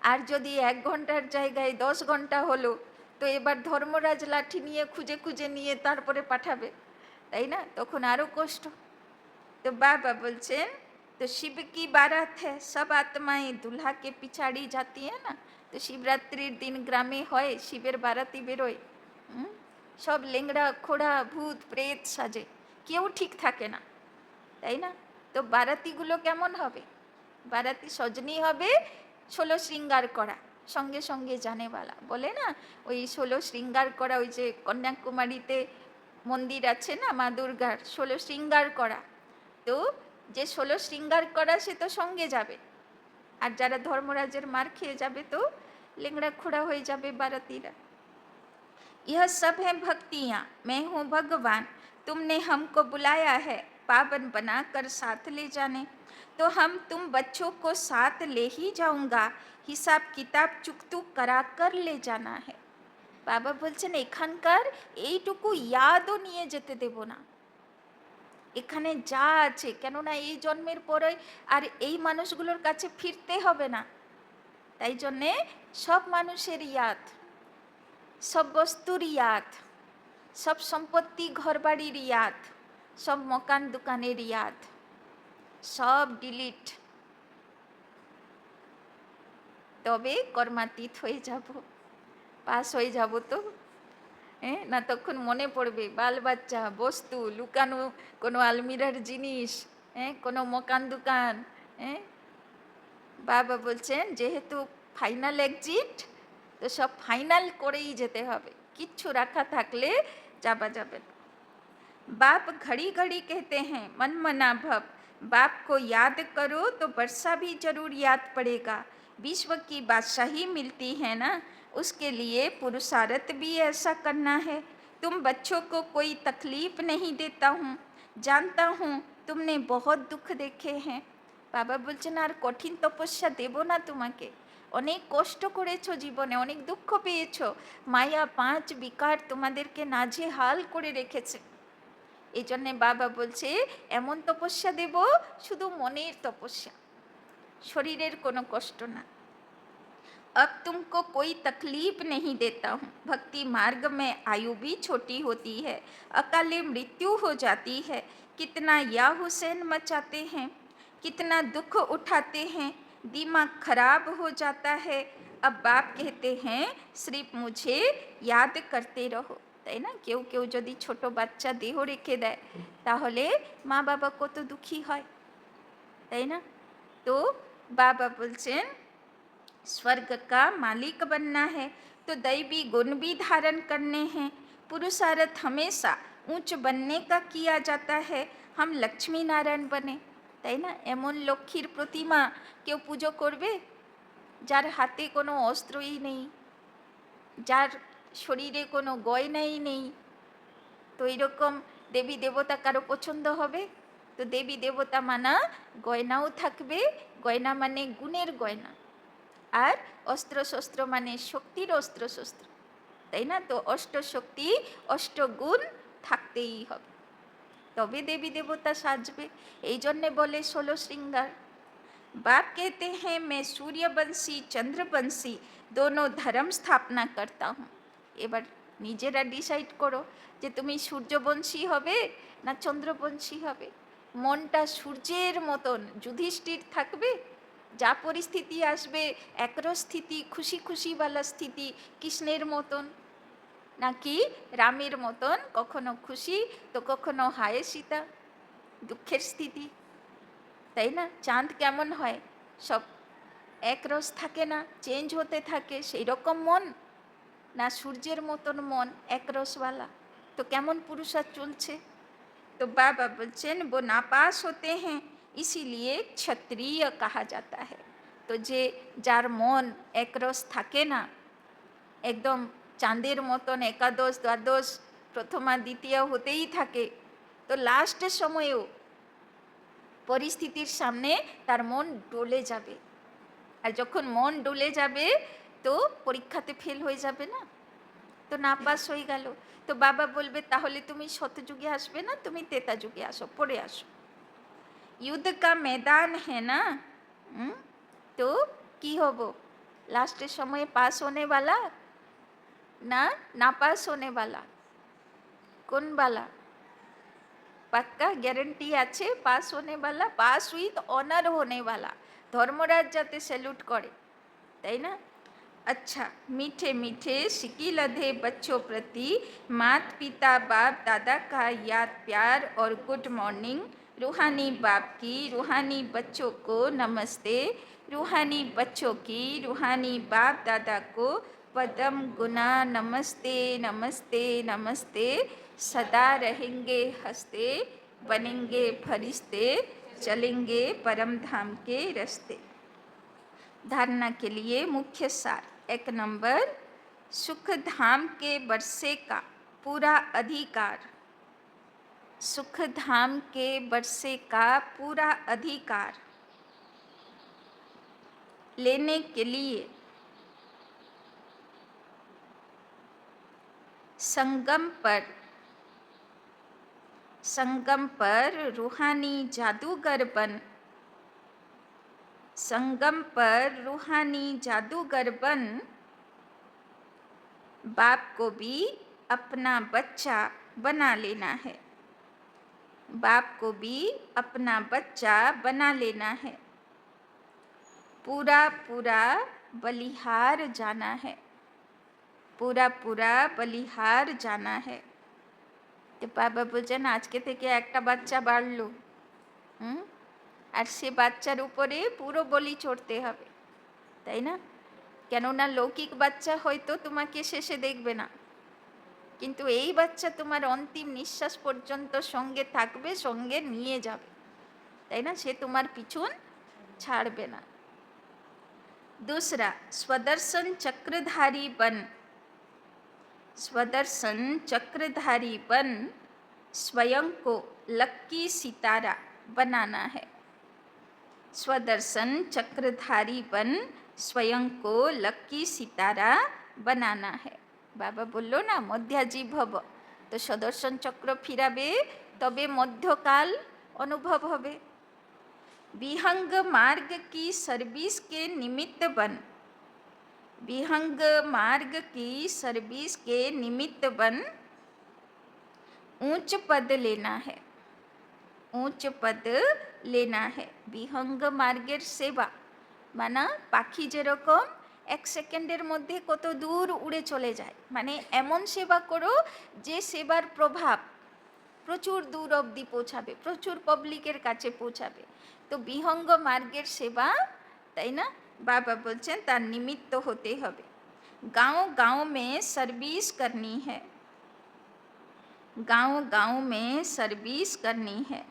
আর যদি 1 ঘন্টার জায়গায় 10 ঘন্টা হলো, তো এবার ধর্মরাজ লাঠি নিয়ে খুঁজে খুঁজে নিয়ে তারপরে পাঠাবে, তাই না, তখন আরও কষ্ট। तो बाबा बोलছেন तो शिव की बारात है, सब आत्माएं दूल्हा के पिछाड़ी जाती है ना। तो शिवरात्रिर दिन ग्रामे হয় শিবের বারাতি বেরোয়, সব লেংড়া খোড়া ভূত প্রেত সাজে, কেউ ঠিক থাকে না, তাই না। তো বারাতিগুলো কেমন হবে, বারাতি সজনী হবে 16 শৃঙ্গার করা, সঙ্গে সঙ্গে জানেওয়ালা বলে না, ওই 16 শৃঙ্গার করা, ওই যে কন্যাকুমারীতে মন্দির আছে না মা দুর্গার 16 শৃঙ্গার করা, তো যে 16 শৃঙ্গার করা সে তো সঙ্গে যাবে, আর যারা ধর্মরাজের মার খেয়ে যাবে তো লেংড়া খোড়া হয়ে যাবে বারাতিরা। यह सब है भक्तियाँ, मैं हूँ भगवान, तुमने हमको बुलाया है पावन बनाकर साथ ले जाने, तो हम तुम बच्चों को साथ ले ही जाऊँगा, हिसाब किताब चुकतुक करा कर ले जाना है। বাবা বলছেন এখানকার এইটুকু ইয়াদও নিয়ে যেতে দেব না, এখানে যা আছে, কেননা এই জন্মের পরে আর এই মানুষগুলোর কাছে ফিরতে হবে না, তাই জন্যে সব মানুষের ইয়াদ, সব বস্তুর ইয়াদ, সব সম্পত্তি ঘরবাড়ির ইয়াদ, সব মকান দোকানের ইয়াদ, সব ডিলিট, তবে কর্মাতীত হয়ে যাব, পাস হয়ে যাব। তো হ্যাঁ, না তখন মনে পড়বে বাল বাচ্চা, বস্তু, লুকানো কোনো আলমিরার জিনিস, হ্যাঁ, কোনো মকান দোকান। হ্যাঁ, বাবা বলছেন যেহেতু ফাইনাল এক্সিট, তো সব ফাইনাল করেই যেতে হবে, কিচ্ছু রাখা থাকলে যাবা যাবে না। बाप घड़ी घड़ी कहते हैं मन मना भव, बाप को याद करो तो वर्षा भी जरूर याद पड़ेगा। विश्व की बादशाही मिलती है ना, उसके लिए पुरुषार्थ भी ऐसा करना है। तुम बच्चों को कोई तकलीफ नहीं देता हूँ, जानता हूँ तुमने बहुत दुख देखे हैं। বাবা বলছেন আর কঠিন তপস্যা দেব না তোমাকে, অনেক কষ্ট করেছো জীবনে, অনেক দুঃখ পেয়েছো, মায়া পাঁচ বিকার তোমাদেরকে নাজেহাল করে রেখেছে। এই জন্যে বাবা বলছে এমন তপস্যা দেব শুধু মনের তপস্যা, শরীরের কোনো কষ্ট না। अब तुमको कोई तकलीफ नहीं देता हूँ। भक्ति मार्ग में आयु भी छोटी होती है, अकाले मृत्यु हो जाती है। कितना या हुसैन मचाते हैं, कितना दुख उठाते हैं, दिमाग खराब हो जाता है। अब बाप कहते हैं सिर्फ मुझे याद करते रहो। তাই না, কেউ কেউ যদি ছোট বাচ্চা দেহ রেখে দেয় তাহলে মা বাবা কত দুঃখী হয়, তাই না? তো বাবা বলছেন स्वर्ग का मालिक बनना है तो दैवी गुण भी धारण करने हैं। पुरुषार्थ हमेशा ऊंच बनने का किया जाता है, हम लक्ष्मी नारायण बने। তাই না, এমন লক্ষ্মীর প্রতিমা কেউ পুজো করবে যার হাতে কোনো অস্ত্রই নেই, যার শরীরে কোনো গয়নাই নেই? তো এরকম দেবী দেবতা কারো পছন্দ হবে? তো দেবী দেবতা মানা গয়নাও থাকবে, গয়না মানে গুণের গয়না, আর অস্ত্র শস্ত্র মানে শক্তির অস্ত্র শস্ত্র, তাই না? তো অষ্টশক্তি অষ্টগুণ থাকতেই হবে, তবে দেবী দেবতা সাজবে। এই জন্যে বলে 16 श्रृंगार। बाप कहते हैं मैं सूर्यवंशी चंद्रवंशी दोनों धर्म स्थापना करता हूँ। এবার নিজেরা ডিসাইড করো যে তুমি সূর্যবংশী হবে না চন্দ্রবংশী হবে। মনটা সূর্যের মতন যুধিষ্ঠির থাকবে, যা পরিস্থিতি আসবে একরস স্থিতি, খুশি খুশিওয়ালা স্থিতি কৃষ্ণের মতন, নাকি রামের মতন কখনো খুশি তো কখনো হায় সীতা, দুঃখের স্থিতি, তাই না? চাঁদ কেমন হয়, সব একরস থাকে না, চেঞ্জ হতে থাকে, সেই রকম মন না সূর্যের মতন মন একরসওয়ালা? তো কেমন পুরুষার্থ চলছে? तो बाबा बच्चन वो नापास होते हैं, इसीलिए क्षत्रिय कहा जाता है। तो जे जार मन एकरस থাকে না, একদম চাঁদের মতন একাদশ দ্বাদশ প্রথমা দ্বিতীয় হতেই থাকে, তো লাস্টের সময়েও পরিস্থিতির সামনে তার মন ডলে যাবে, আর যখন মন ডলে যাবে তো পরীক্ষাতে ফেল হয়ে যাবে না, তো নাপাস হয়ে গেল। তো বাবা বলবে তাহলে তুমি শতযুগে আসবে না, তুমি তেতা যুগে আসো, পড়ে আসো। युद्ध का मैदान है ना, তো কি হব লাস্টের সময়ে? পাস होने वाला না নাপাস होने वाला? কোন বালা? পাক্কা গ্যারেন্টি আছে পাস होने वाला, পাস উইথ অনার होने वाला, ধর্মরাজ যাতে স্যালুট করে, তাই না? अच्छा, मीठे मीठे सिकी लधे बच्चों प्रति मात पिता बाप दादा का याद प्यार और गुड मॉर्निंग। रूहानी बाप की रूहानी बच्चों को नमस्ते, रूहानी बच्चों की रूहानी बाप दादा को पदम गुना नमस्ते नमस्ते नमस्ते। सदा रहेंगे हंसते, बनेंगे फरिश्ते, चलेंगे परम धाम के रास्ते। धारणा के लिए मुख्य सार। 1 नंबर, सुख धाम के वर्षे का पूरा अधिकार, सुख धाम के वर्षे का पूरा अधिकार लेने के लिए संगम पर रूहानी जादूगर बन, संगम पर रूहानी जादूगर बन बाप को भी अपना बच्चा बना लेना है, बाप को भी अपना बच्चा बना लेना है। पूरा पूरा बलिहार जाना है, पूरा पूरा बलिहार जाना है। তো বাবা বলছেন আজকে থেকে একটা বাচ্চা বাড়লো, হুম, আর সে বাচ্চার উপরে পুরো বলি চড়তে হবে, তাই না? কেননা লৌকিক বাচ্চা হয়তো তোমাকে শেষে দেখবে না, কিন্তু এই বাচ্চা তোমার অন্তিম নিঃশ্বাস পর্যন্ত সঙ্গে থাকবে, সঙ্গে নিয়ে যাবে, তাই না? সে তোমার পিছন ছাড়বে না। दूसरा, स्वदर्शन चक्रधारी बन। स्वदर्शन चक्रधारी बन स्वयं को लक्की सितारा बनाना है। स्वदर्शन चक्रधारी बन स्वयं को लक्की सितारा बनाना है। बाबा बोलो ना मध्याजीव भव, तो सदर्शन चक्र फिराबे तबे मध्यकाल अनुभव होबे। विहंग मार्ग की सर्विस के निमित्त बन। विहंग मार्ग की सर्विस के निमित्त बन ऊंच पद लेना है। ऊंच पद लेना है। विहंग मार्गेर सेवा माना पाखी जेरकम एक सेकेंडेर मध्य कत दूर उड़े चले जाए, माने एमन सेवा करो जे सेवार प्रभाव प्रचुर दूर अब्दि पौঁছাবে, प्रचुर पब्लिकेर काছে पौঁছাবে। तो विहंग मार्गेर सेवा, ताई ना, बाबा बोलছেন तार निमित्त होते हबे। गाँव गाँव में सर्विस करनी है। गाँव गाँव में सर्विस करनी है।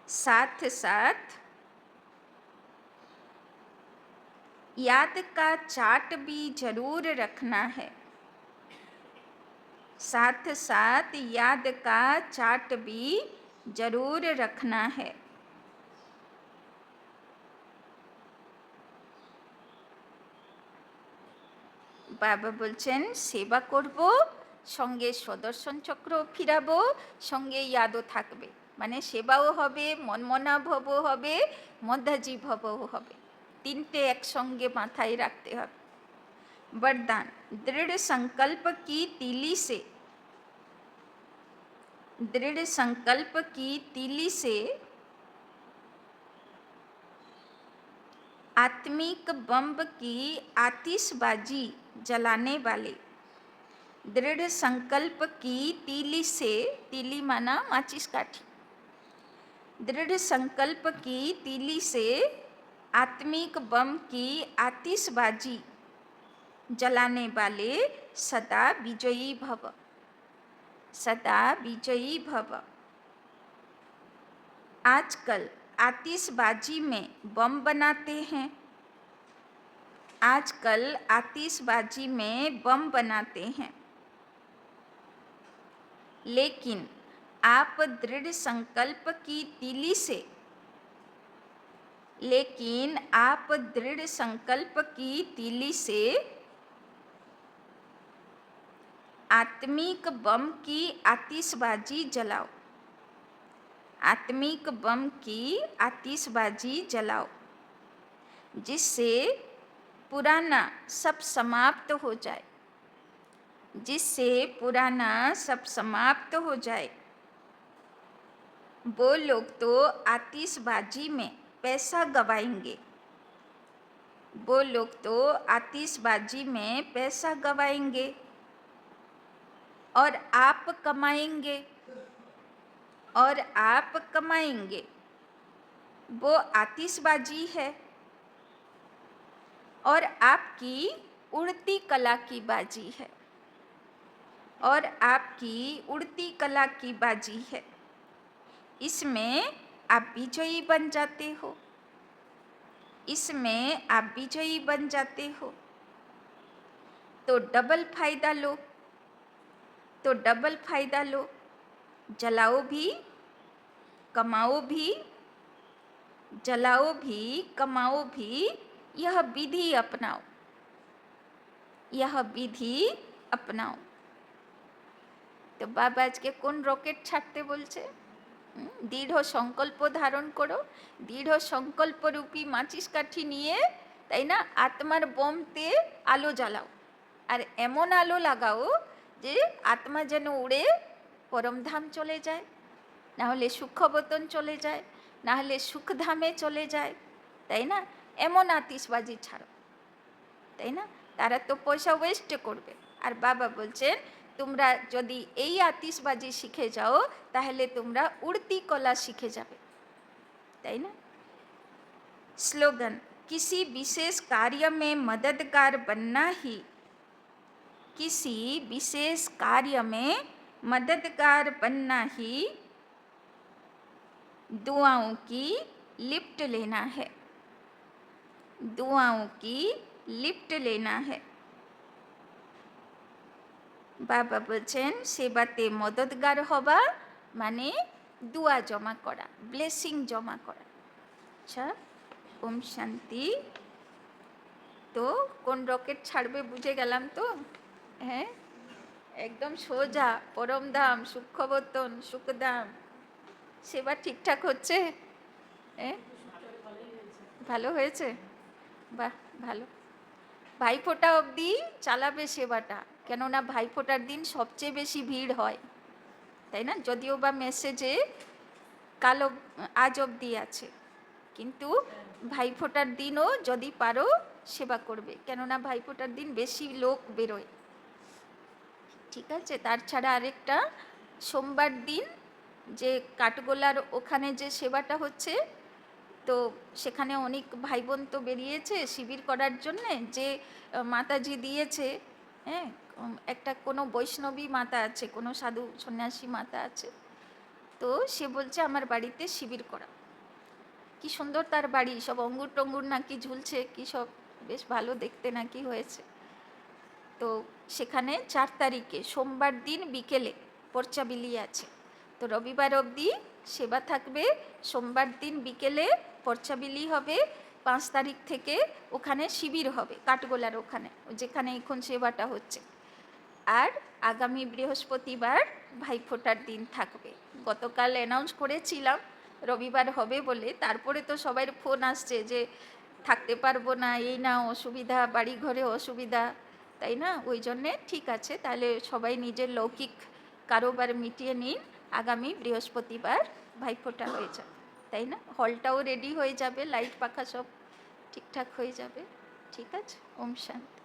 साथ साथ याद का चार्ट भी जरूर रखना है। साथ साथ याद का चार्ट भी जरूर रखना है। बाबा बोलছেন सेवा करब, संगे सदर्शन चक्र फिराबो, संगे यादो थाकबे, माने सेवाओ हबे, मनमना भवो हबे, मध्याजी भवो हबे, तीनटे एक संगे माथाय राखते हबे। वरदान, दृढ़ संकल्प की तीली से, दृढ़ संकल्प की तीली से आत्मिक बम की आतिशबाजी जलाने वाले। दृढ़ संकल्प की तीली से, तीली माना माचिस काठी, दृढ़ संकल्प की तीली से आत्मिक बम की आतिशबाजी जलाने वाले सदा विजयी भव। सदा विजयी भव। आजकल आतिशबाजी में बम बनाते हैं। आजकल आतिशबाजी में बम बनाते हैं, लेकिन आप दृढ़ संकल्प की तीली से, लेकिन आप दृढ़ संकल्प की तीली से आत्मिक बम की आतिशबाजी जलाओ। आत्मिक बम की आतिशबाजी जलाओ, जिससे पुराना सब समाप्त हो जाए, जिससे पुराना सब समाप्त हो जाए। वो लोग तो आतिशबाजी में पैसा गवाएंगे, वो लोग तो आतिशबाजी में पैसा गवाएंगे और आप कमाएंगे, और आप कमाएंगे। वो आतिशबाजी है और आपकी उड़ती कला की बाजी है, और आपकी उड़ती कला की बाजी है। इसमें आप विजयी बन जाते हो, इसमें आप विजयी बन जाते हो। तो डबल फायदा लो, तो डबल फायदा लो, जलाओ भी, कमाओ भी, जलाओ भी, कमाओ भी। यह विधि अपनाओ, यह विधि अपनाओ। तो बाबा आज के कौन रॉकेट छाड़ते बोलছে? दृढ़ संकल्प धारण करो, दृढ़ संकल्प रूपी माचिस काठी निये, ताई ना, आत्मार बमते आलो জ্বালাও, আর এমন আলো লাগাও যে আত্মা যেন উড়ে পরমধাম চলে যায়, না হলে সুখবতন চলে যায়, না হলে সুখধামে চলে যায়, তাই না? এমন আতিশবাজি ছাড়ো। তাই না? তারা তো পয়সা ওয়েস্ট করবে। আর বাবা বলছেন তোমরা যদি এই আতিশবাজি শিখে যাও তাহলে তোমরা উড়তি কলা শিখে যাবে, তাই না? स्लोगन, किसी विशेष कार्य में मददगार बनना ही, किसी विशेष कार्य में मददगार बनना ही दुआओं की लिफ्ट लेना है, दुआओं की लिफ्ट लेना है। বাবা বলছেন সেবাতে মদদগার হবা মানে দুয়া জমা করা, ব্লেসিং জমা করা। আচ্ছা, ওম শান্তি। তো কোন রকেট ছাড়বে বুঝে গেলাম তো? হ্যাঁ, একদম সোজা পরমধাম, সুখবর্তন, সুখধাম। সেবা ঠিকঠাক হচ্ছে? হ্যাঁ, ভালো হয়েছে, বাহ ভালো। ভাইফোঁটা অবধি চালাবে সেবাটা, কেননা ভাইফোঁটার দিন সবচেয়ে বেশি ভিড় হয়, তাই না? যদিও বা মেসেজে আজ অবধি আছে, কিন্তু ভাইফোঁটার দিনও যদি পারো সেবা করবে, কেননা ভাইফোঁটার দিন বেশি লোক বেরোয়, ঠিক আছে? তার ছাড়া আরেকটা সোমবার দিন যে কাঠগোলার ওখানে যে সেবাটা হচ্ছে, তো সেখানে অনেক ভাই বোন তো বেরিয়েছে শিবির করার জন্যে, যে মাতাজি দিয়েছে, হ্যাঁ, একটা কোনো বৈষ্ণবী মাতা আছে, কোনো সাধু সন্ন্যাসী মাতা আছে, তো সে বলছে আমার বাড়িতে শিবির করা। কি সুন্দর তার বাড়ি, সব অঙ্গুর টঙ্গুর নাকি ঝুলছে, কি সব বেশ ভালো দেখতে নাকি হয়েছে। তো সেখানে 4 তারিখে সোমবার দিন বিকেলে পর্চাবিলি আছে, তো রবিবার অবধি সেবা থাকবে, সোমবার দিন বিকেলে পর্চাবিলি হবে, 5 তারিখ থেকে ওখানে শিবির হবে কাঠগোলার ওখানে যেখানে এখন সেবাটা হচ্ছে। আর আগামী বৃহস্পতিবার ভাইফোঁটার দিন থাকবে। গতকাল অ্যানাউন্স করেছিলাম রবিবার হবে বলে, তারপরে তো সবার ফোন আসছে যে থাকতে পারবো না, এই না অসুবিধা, বাড়ি ঘরে অসুবিধা, তাই না? ওই জন্যে ঠিক আছে, তাহলে সবাই নিজের লৌকিক কারোবার মিটিয়ে নিন, আগামী বৃহস্পতিবার ভাইফোঁটা হয়ে যাবে, তাই না? হলটাও রেডি হয়ে যাবে, লাইট পাখা সব ঠিকঠাক হয়ে যাবে, ঠিক আছে? ওম শান্তি।